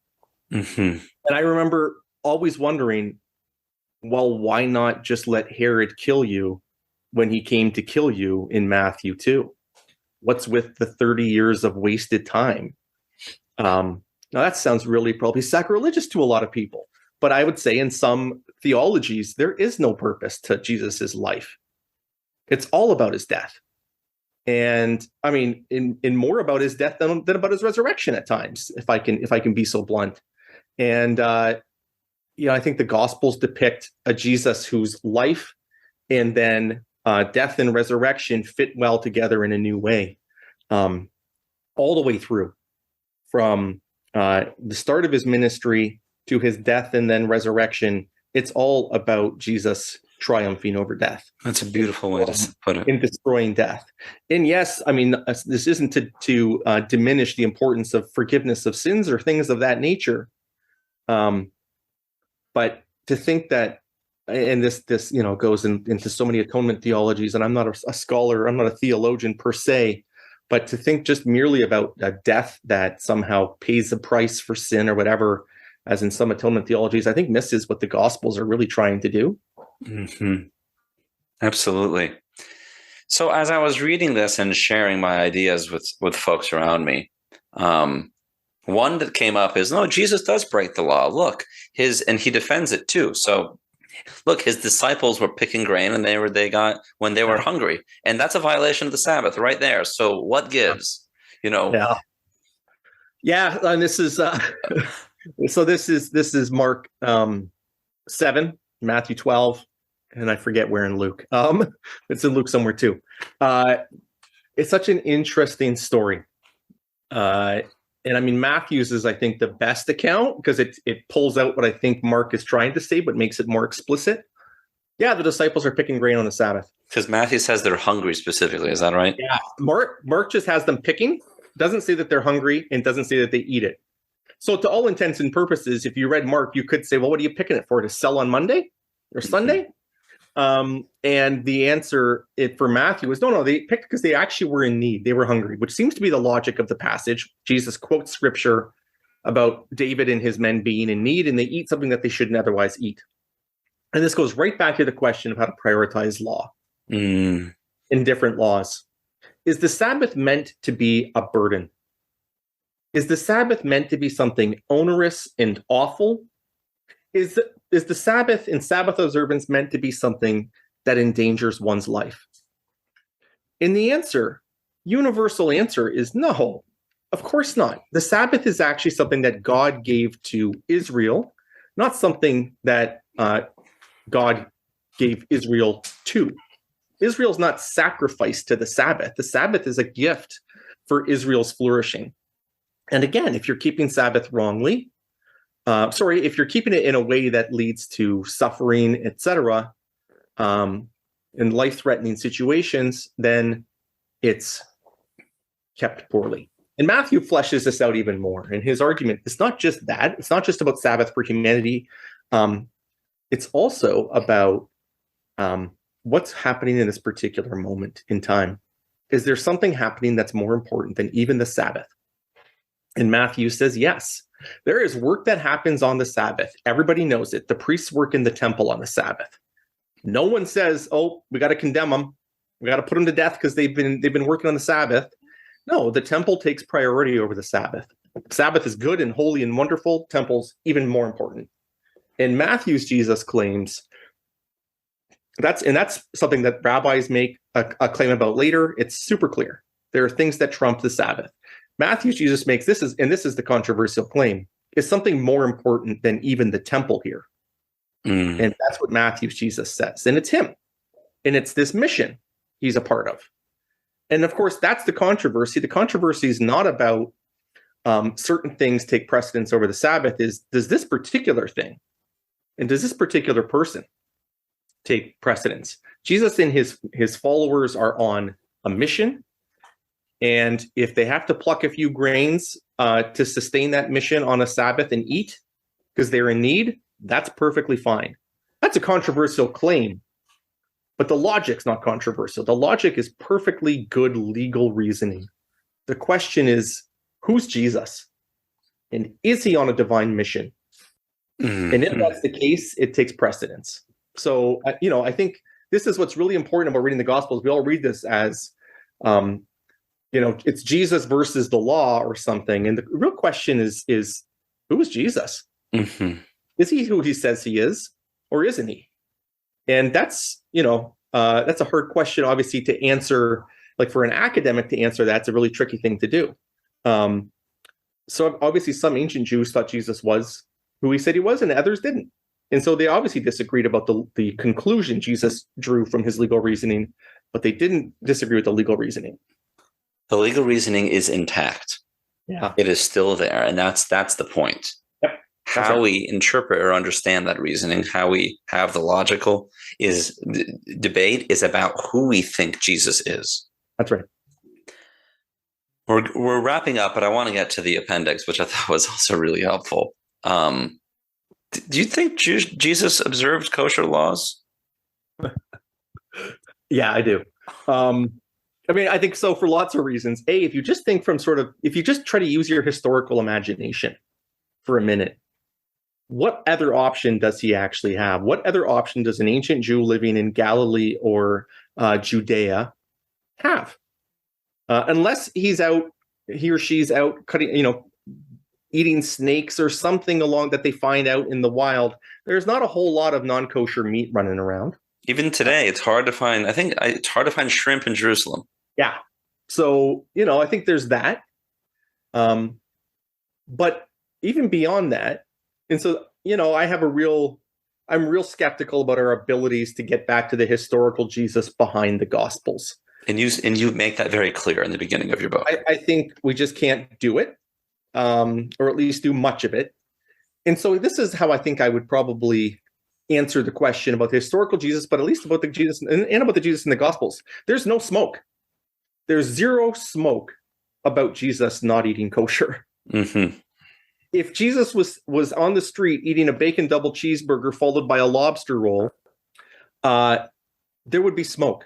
Mm-hmm.
And I remember always wondering, well, why not just let Herod kill you when he came to kill you in Matthew 2? What's with the 30 years of wasted time? Now that sounds really probably sacrilegious to a lot of people, but I would say in some theologies, there is no purpose to Jesus's life. It's all about his death. And I mean, in more about his death than about his resurrection at times, if I can be so blunt. And I think the Gospels depict a Jesus whose life and then death and resurrection fit well together in a new way, all the way through, from the start of his ministry to his death and then resurrection. It's all about Jesus triumphing over death.
That's a beautiful way to put it.
In destroying death. And yes, I mean, this isn't to diminish the importance of forgiveness of sins or things of that nature. But to think that, and this goes into so many atonement theologies, and I'm not a scholar, I'm not a theologian per se, but to think just merely about a death that somehow pays the price for sin or whatever, as in some atonement theologies, I think misses what the Gospels are really trying to do.
Mm-hmm. Absolutely. So as I was reading this and sharing my ideas with folks around me, one that came up is, no, Jesus does break the law. Look, and he defends it too. So look, his disciples were picking grain and they got when they were hungry, and that's a violation of the Sabbath right there. So what gives?
Yeah. And this is so this is Mark 7, Matthew 12, and I forget where in Luke. It's in Luke somewhere too. It's such an interesting story. And I mean, Matthew's is, I think, the best account because it pulls out what I think Mark is trying to say, but makes it more explicit. Yeah, the disciples are picking grain on the Sabbath.
Because Matthew says they're hungry specifically. Is that right?
Yeah. Mark just has them picking, doesn't say that they're hungry, and doesn't say that they eat it. So to all intents and purposes, if you read Mark, you could say, well, what are you picking it for? To sell on Monday or Sunday? And the answer for Matthew was, no, they picked because they actually were in need. They were hungry, which seems to be the logic of the passage. Jesus quotes scripture about David and his men being in need, and they eat something that they shouldn't otherwise eat. And this goes right back to the question of how to prioritize law in different laws. Is the Sabbath meant to be a burden? Is the Sabbath meant to be something onerous and awful? Is the Sabbath and Sabbath observance meant to be something that endangers one's life? And the universal answer is no, of course not. The Sabbath is actually something that God gave to Israel, not something that God gave Israel to. Israel's not sacrificed to the Sabbath. The Sabbath is a gift for Israel's flourishing. And again, if you're keeping Sabbath wrongly, if you're keeping it in a way that leads to suffering, etc., in life-threatening situations, then it's kept poorly. And Matthew fleshes this out even more. And his argument is not just that. It's not just about Sabbath for humanity. It's also about what's happening in this particular moment in time. Is there something happening that's more important than even the Sabbath? And Matthew says, yes, there is work that happens on the Sabbath. Everybody knows it. The priests work in the temple on the Sabbath. No one says, "Oh, we got to condemn them. We got to put them to death because they've been working on the Sabbath." No, the temple takes priority over the Sabbath. Sabbath is good and holy and wonderful. Temple's even more important. In Matthew's Jesus claims that's something that rabbis make a claim about later. It's super clear. There are things that trump the Sabbath. Matthew's Jesus makes this is the controversial claim, is something more important than even the temple here. And that's what Matthew's Jesus says. And it's him. And it's this mission he's a part of. And of course, that's the controversy. The controversy is not about certain things take precedence over the Sabbath. Does this particular thing and does this particular person take precedence? Jesus and his followers are on a mission. And if they have to pluck a few grains to sustain that mission on a Sabbath and eat because they're in need, that's perfectly fine. That's a controversial claim, but the logic's not controversial. The logic is perfectly good legal reasoning. The question is, who's Jesus? And is he on a divine mission? And if that's the case, it takes precedence. So, I think this is what's really important about reading the Gospels. We all read this as, it's Jesus versus the law or something. And the real question is who is Jesus? Is he who he says he is, or isn't he? And that's a hard question, obviously, to answer. Like for an academic to answer, that's a really tricky thing to do. So obviously, some ancient Jews thought Jesus was who he said he was, and others didn't. And so they obviously disagreed about the conclusion Jesus drew from his legal reasoning, but they didn't disagree with the legal reasoning.
The legal reasoning is intact.
Yeah,
it is still there, and that's the point.
Yep.
How we interpret or understand that reasoning, how we have the logical debate is about who we think Jesus is.
That's right.
We're wrapping up, but I want to get to the appendix, which I thought was also really helpful. Do you think Jesus observed kosher laws?
Yeah, I do. I think so for lots of reasons. If you just think if you just try to use your historical imagination for a minute, what other option does he actually have? What other option does an ancient Jew living in Galilee or Judea have? Unless he or she's out cutting, eating snakes or something along that they find out in the wild, there's not a whole lot of non-kosher meat running around. Even today, it's hard to find. I think it's hard to find shrimp in Jerusalem. Yeah. So, I think there's that. But even beyond that, and so, I'm real skeptical about our abilities to get back to the historical Jesus behind the Gospels. And you make that very clear in the beginning of your book. I think we just can't do it, or at least do much of it. And so this is how I think I would probably answer the question about the historical Jesus, but at least about the Jesus and about the Jesus in the Gospels. There's no smoke. There's zero smoke about Jesus not eating kosher. If Jesus was on the street eating a bacon double cheeseburger followed by a lobster roll, there would be smoke.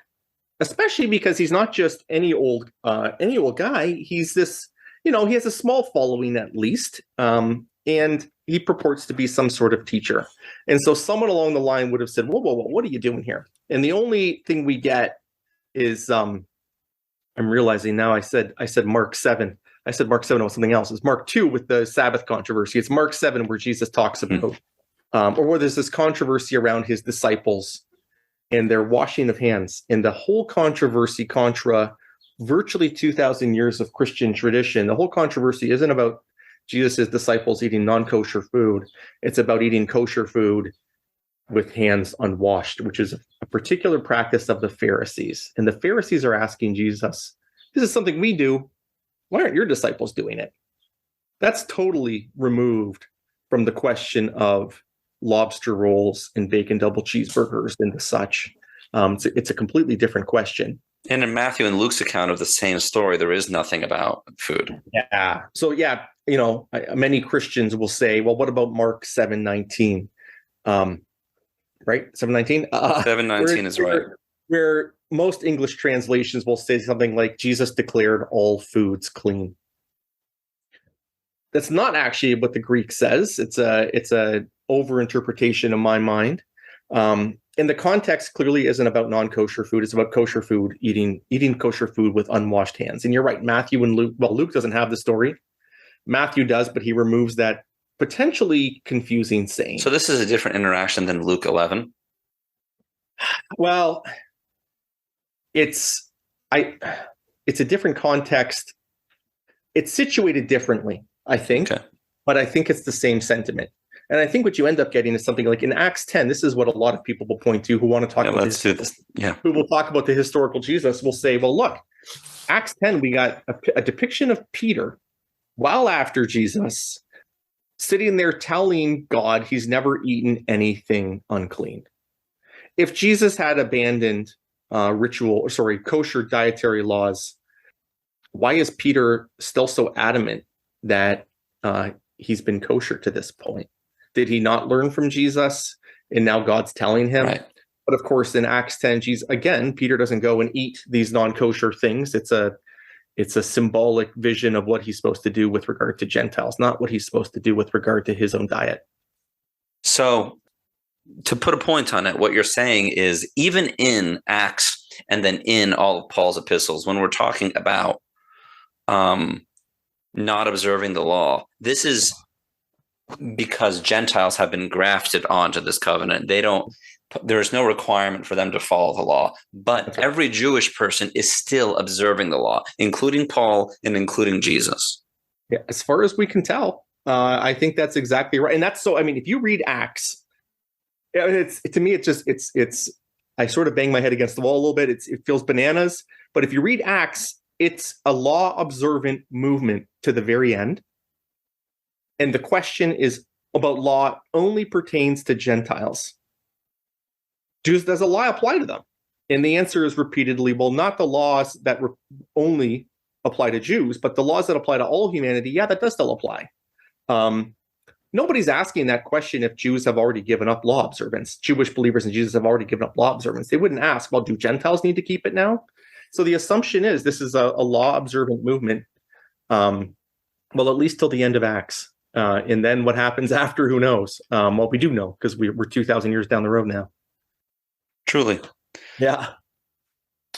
Especially because he's not just any old guy. He's this, he has a small following at least, and he purports to be some sort of teacher. And so someone along the line would have said, whoa, what are you doing here? And the only thing we get is, I'm realizing now I said Mark 7. I said Mark 7 was something else. It's Mark 2 with the Sabbath controversy. It's Mark 7 where Jesus talks about, or where there's this controversy around his disciples and their washing of hands, and the whole controversy contra virtually 2,000 years of Christian tradition. The whole controversy isn't about Jesus' disciples eating non-kosher food. It's about eating kosher food with hands unwashed, which is a particular practice of the Pharisees. And the Pharisees are asking Jesus, this is something we do. Why aren't your disciples doing it? That's totally removed from the question of lobster rolls and bacon double cheeseburgers and such. It's a completely different question. And in Matthew and Luke's account of the same story, there is nothing about food. Yeah. So many Christians will say, well, what about Mark 7:19? Right? 7:19? 7:19 is right. Where most English translations will say something like Jesus declared all foods clean. That's not actually what the Greek says. It's a overinterpretation in my mind. And the context clearly isn't about non-kosher food. It's about kosher food, eating kosher food with unwashed hands. And you're right, Matthew and Luke, well, Luke doesn't have the story. Matthew does, but he removes that potentially confusing saying.
So this is a different interaction than Luke 11?
Well, it's a different context. It's situated differently, I think,
Okay.
but I think it's the same sentiment. And I think what you end up getting is something like in Acts 10, this is what a lot of people will point to who want to talk about
let's do this. Yeah.
who will talk about the historical Jesus will say, well, look, Acts 10, we got a depiction of Peter while after Jesus sitting there telling God he's never eaten anything unclean. If Jesus had abandoned kosher dietary laws, why is Peter still so adamant that he's been kosher to this point? Did he not learn from Jesus? And now God's telling him.
Right.
But of course, in Acts 10, Peter doesn't go and eat these non-kosher things. It's a symbolic vision of what he's supposed to do with regard to Gentiles, not what he's supposed to do with regard to his own diet.
So to put a point on it, what you're saying is even in Acts and then in all of Paul's epistles, when we're talking about not observing the law, this is because Gentiles have been grafted onto this covenant. There is no requirement for them to follow the law, but every Jewish person is still observing the law, including Paul and including Jesus.
Yeah, as far as we can tell, I think that's exactly right. And that's so, I mean, if you read Acts, to me, I sort of bang my head against the wall a little bit. It feels bananas, but if you read Acts, it's a law observant movement to the very end. And the question is about law only pertains to Gentiles. Does the law apply to them? And the answer is repeatedly, well, not the laws that only apply to Jews, but the laws that apply to all humanity. Yeah, that does still apply. Nobody's asking that question if Jews have already given up law observance. Jewish believers in Jesus have already given up law observance. They wouldn't ask, well, do Gentiles need to keep it now? So the assumption is this is a law observant movement, well, at least till the end of Acts. And then what happens after, who knows? Well, we do know because we're 2,000 years down the road now.
Truly.
Yeah.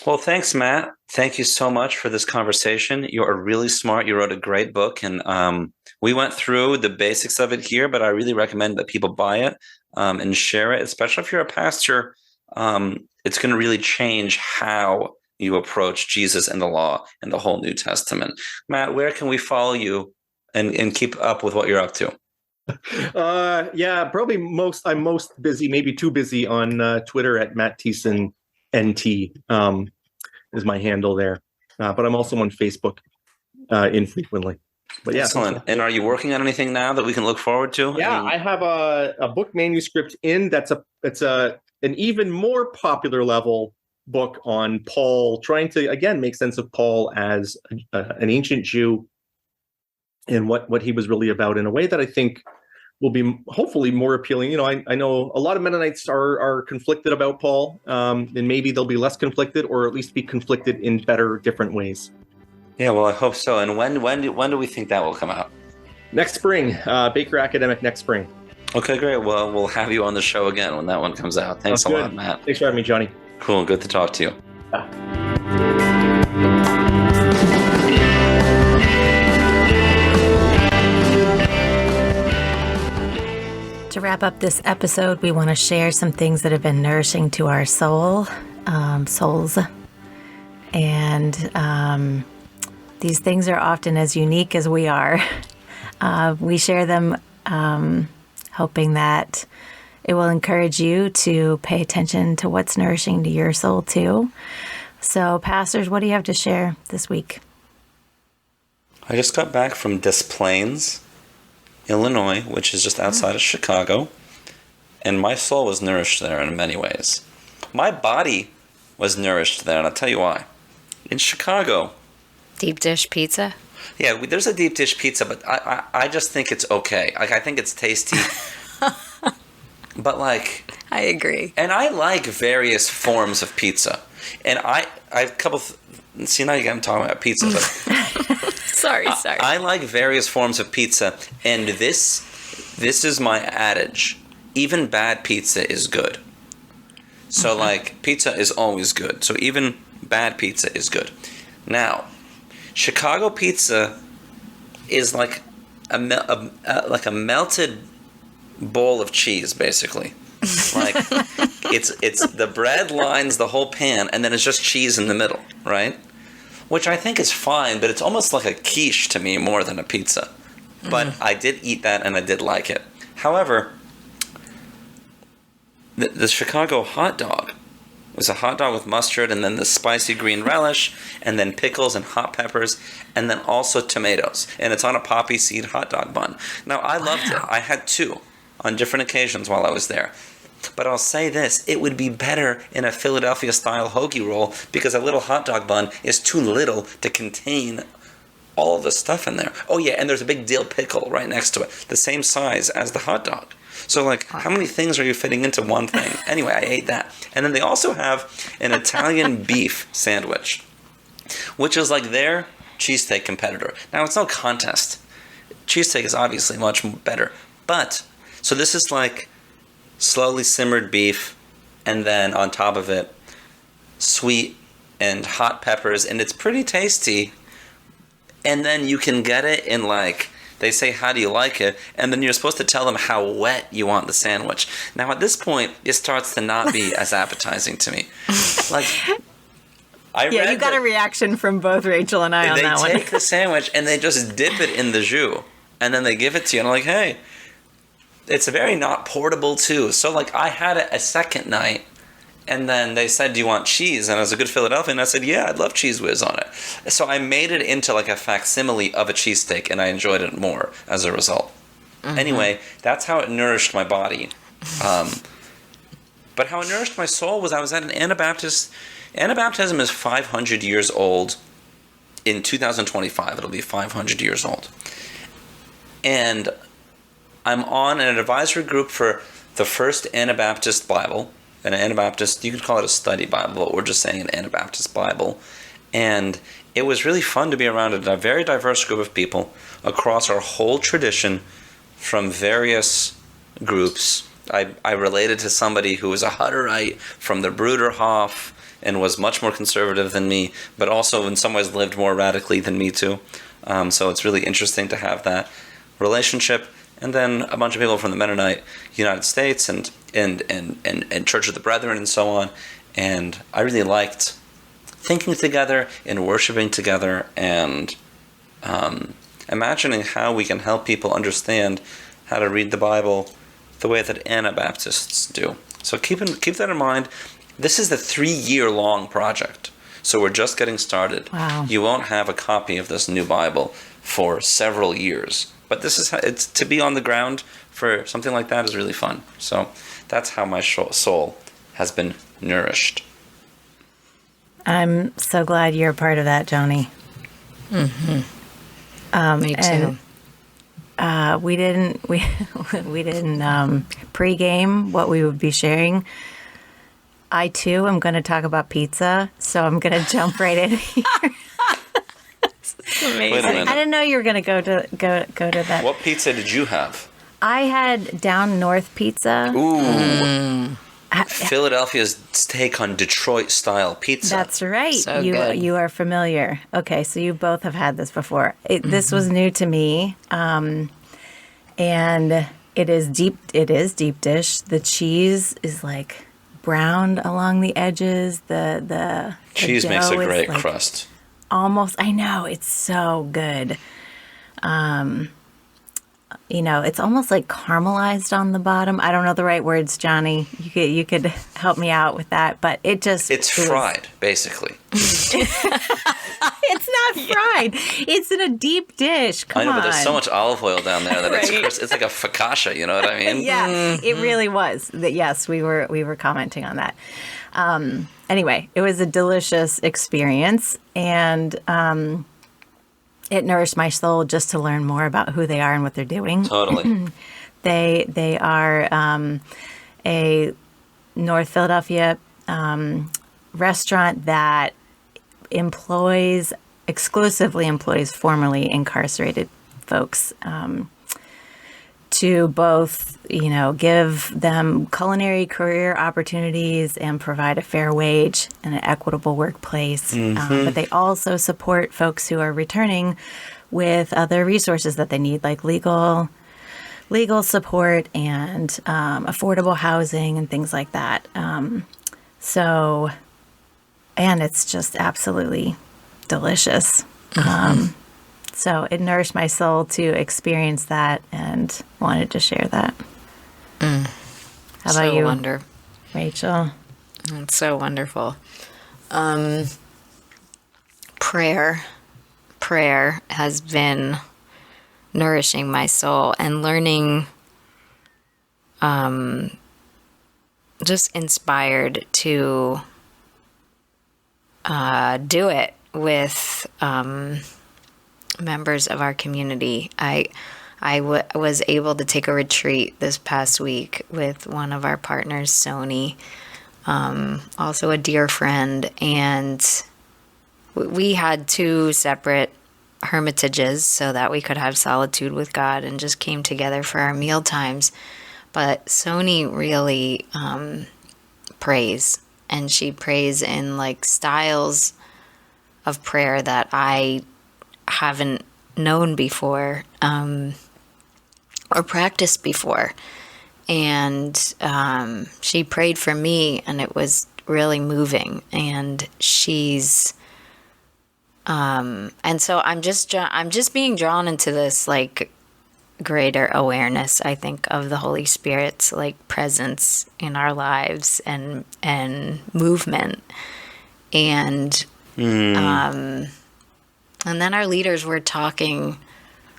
Well, thanks, Matt. Thank you so much for this conversation. You are really smart. You wrote a great book, and we went through the basics of it here, but I really recommend that people buy it and share it, especially if you're a pastor. It's going to really change how you approach Jesus and the law and the whole New Testament. Matt, where can we follow you and keep up with what you're up to?
Yeah, probably I'm most busy, maybe too busy on Twitter at Matt Thiessen NT is my handle there. But I'm also on Facebook infrequently. But yeah,
excellent. And are you working on anything now that we can look forward to?
Yeah, I have a book manuscript it's an even more popular level book on Paul, trying to again make sense of Paul as an ancient Jew and what he was really about in a way that I think will be hopefully more appealing. You know, I know a lot of Mennonites are conflicted about Paul, and maybe they'll be less conflicted, or at least be conflicted in better, different ways.
Yeah, well, I hope so. And when do we think that will come out?
Next spring, Baker Academic next spring.
Okay, great. Well, we'll have you on the show again when that one comes out. Thanks a lot, Matt.
Thanks for having me, Jonny.
Cool. Good to talk to you.
To wrap up this episode, we want to share some things that have been nourishing to our souls. And these things are often as unique as we are. We share them hoping that it will encourage you to pay attention to what's nourishing to your soul too. So, pastors, what do you have to share this week?
I just got back from Des Plaines, Illinois, which is just outside of Chicago, and my soul was nourished there in many ways. My body was nourished there, and I'll tell you why. In Chicago,
Deep dish pizza?
Yeah, there's a deep dish pizza, but I just think it's okay. Like, I think it's tasty. But like...
I agree.
And I like various forms of pizza. And I have a couple... See, now I'm talking about pizza. But
Sorry.
I like various forms of pizza, and this is my adage. Even bad pizza is good. So like pizza is always good. So even bad pizza is good. Now, Chicago pizza is like a melted bowl of cheese, basically. Like it's the bread lines the whole pan, and then it's just cheese in the middle, right? Which I think is fine, but it's almost like a quiche to me more than a pizza. But I did eat that, and I did like it. However, the Chicago hot dog was a hot dog with mustard, and then the spicy green relish, and then pickles and hot peppers, and then also tomatoes. And it's on a poppy seed hot dog bun. Now, I loved it. I had two on different occasions while I was there. But I'll say this, it would be better in a Philadelphia-style hoagie roll because a little hot dog bun is too little to contain all of the stuff in there. Oh yeah, and there's a big dill pickle right next to it, the same size as the hot dog. So like, how many things are you fitting into one thing? Anyway, I ate that. And then they also have an Italian beef sandwich, which is like their cheesesteak competitor. Now, it's no contest. Cheesesteak is obviously much better. But, so this is like slowly simmered beef, and then on top of it, sweet and hot peppers, and it's pretty tasty. And then you can get it in like, they say, how do you like it? And then you're supposed to tell them how wet you want the sandwich. Now, at this point, it starts to not be as appetizing to me. Like,
Yeah, you got a reaction from both Rachel and I on that one.
They take the sandwich and they just dip it in the jus, and then they give it to you. And I'm like, hey, it's very not portable too. So like, I had it a second night, and then they said, do you want cheese? And I was a good Philadelphian, and I said, yeah, I'd love Cheese Whiz on it. So I made it into like a facsimile of a cheesesteak, and I enjoyed it more as a result. Anyway, that's how it nourished my body. But how it nourished my soul was I was at an Anabaptist. Anabaptism is 500 years old. In 2025, it'll be 500 years old. And I'm on an advisory group for the first Anabaptist Bible. An Anabaptist, you could call it a study Bible, but we're just saying an Anabaptist Bible. And it was really fun to be around a very diverse group of people across our whole tradition from various groups. I related to somebody who was a Hutterite from the Bruderhof and was much more conservative than me, but also in some ways lived more radically than me too. So it's really interesting to have that relationship. And then a bunch of people from the Mennonite United States and Church of the Brethren and so on. And I really liked thinking together and worshiping together and imagining how we can help people understand how to read the Bible the way that Anabaptists do. So keep that in mind. This is the 3-year-long project. So we're just getting started.
Wow.
You won't have a copy of this new Bible for several years. But this is how it's to be on the ground for something like that is really fun. So that's how my soul has been nourished.
I'm so glad you're a part of that, Jonny.
Me too.
We didn't pregame what we would be sharing. I too am going to talk about pizza, so I'm going to jump right in here.
Amazing.
Wait a minute.
I didn't know you were going to go to that.
What pizza did you have?
I had Down North pizza.
Ooh. Philadelphia's take on Detroit-style pizza.
That's right.
So good.
You are familiar. Okay, so you both have had this before. This was new to me, and it is deep dish. The cheese is like browned along the edges. The
cheese makes a
dough is
great
like
crust.
Almost, I know, it's so good. It's almost like caramelized on the bottom. I don't know the right words, Jonny. You could help me out with that, but it's
fried, basically.
It's not fried. It's in a deep dish. Come on.
I know, but there's so much olive oil down there that it's like a focaccia, you know what I mean?
Yeah, it really was. Yes, we were commenting on that. Anyway, it was a delicious experience, and it nourished my soul just to learn more about who they are and what they're doing.
Totally.
They are a North Philadelphia restaurant that exclusively employs formerly incarcerated folks to both, give them culinary career opportunities and provide a fair wage and an equitable workplace. But they also support folks who are returning with other resources that they need, like legal support and affordable housing and things like that. And it's just absolutely delicious. So it nourished my soul to experience that and wanted to share that. How about you, Rachel?
It's so wonderful. Prayer has been nourishing my soul, and learning, just inspired to do it with members of our community. I was able to take a retreat this past week with one of our partners, Sony, also a dear friend, and we had 2 separate hermitages so that we could have solitude with God, and just came together for our meal times. But Sony really prays, and she prays in like styles of prayer that I haven't known before or practiced before. And she prayed for me, and it was really moving. And she's and so I'm just being drawn into this like greater awareness, I think, of the Holy Spirit's like presence in our lives and movement. And and then our leaders were talking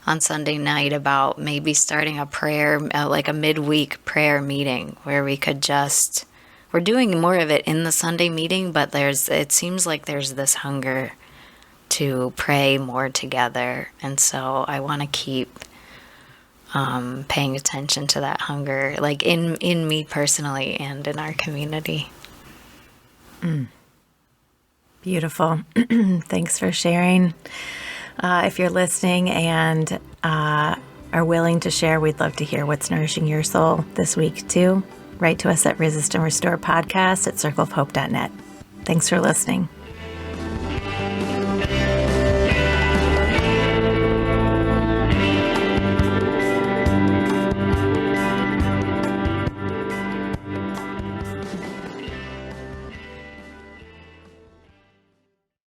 on Sunday night about maybe starting a prayer, like a midweek prayer meeting where we could just, we're doing more of it in the Sunday meeting, but it seems like there's this hunger to pray more together. And so I want to keep paying attention to that hunger, like in me personally and in our community.
Beautiful. Thanks for sharing. If you're listening and are willing to share, we'd love to hear what's nourishing your soul this week too. Write to us at Resist and Restore Podcast at circleofhope.net. Thanks for listening.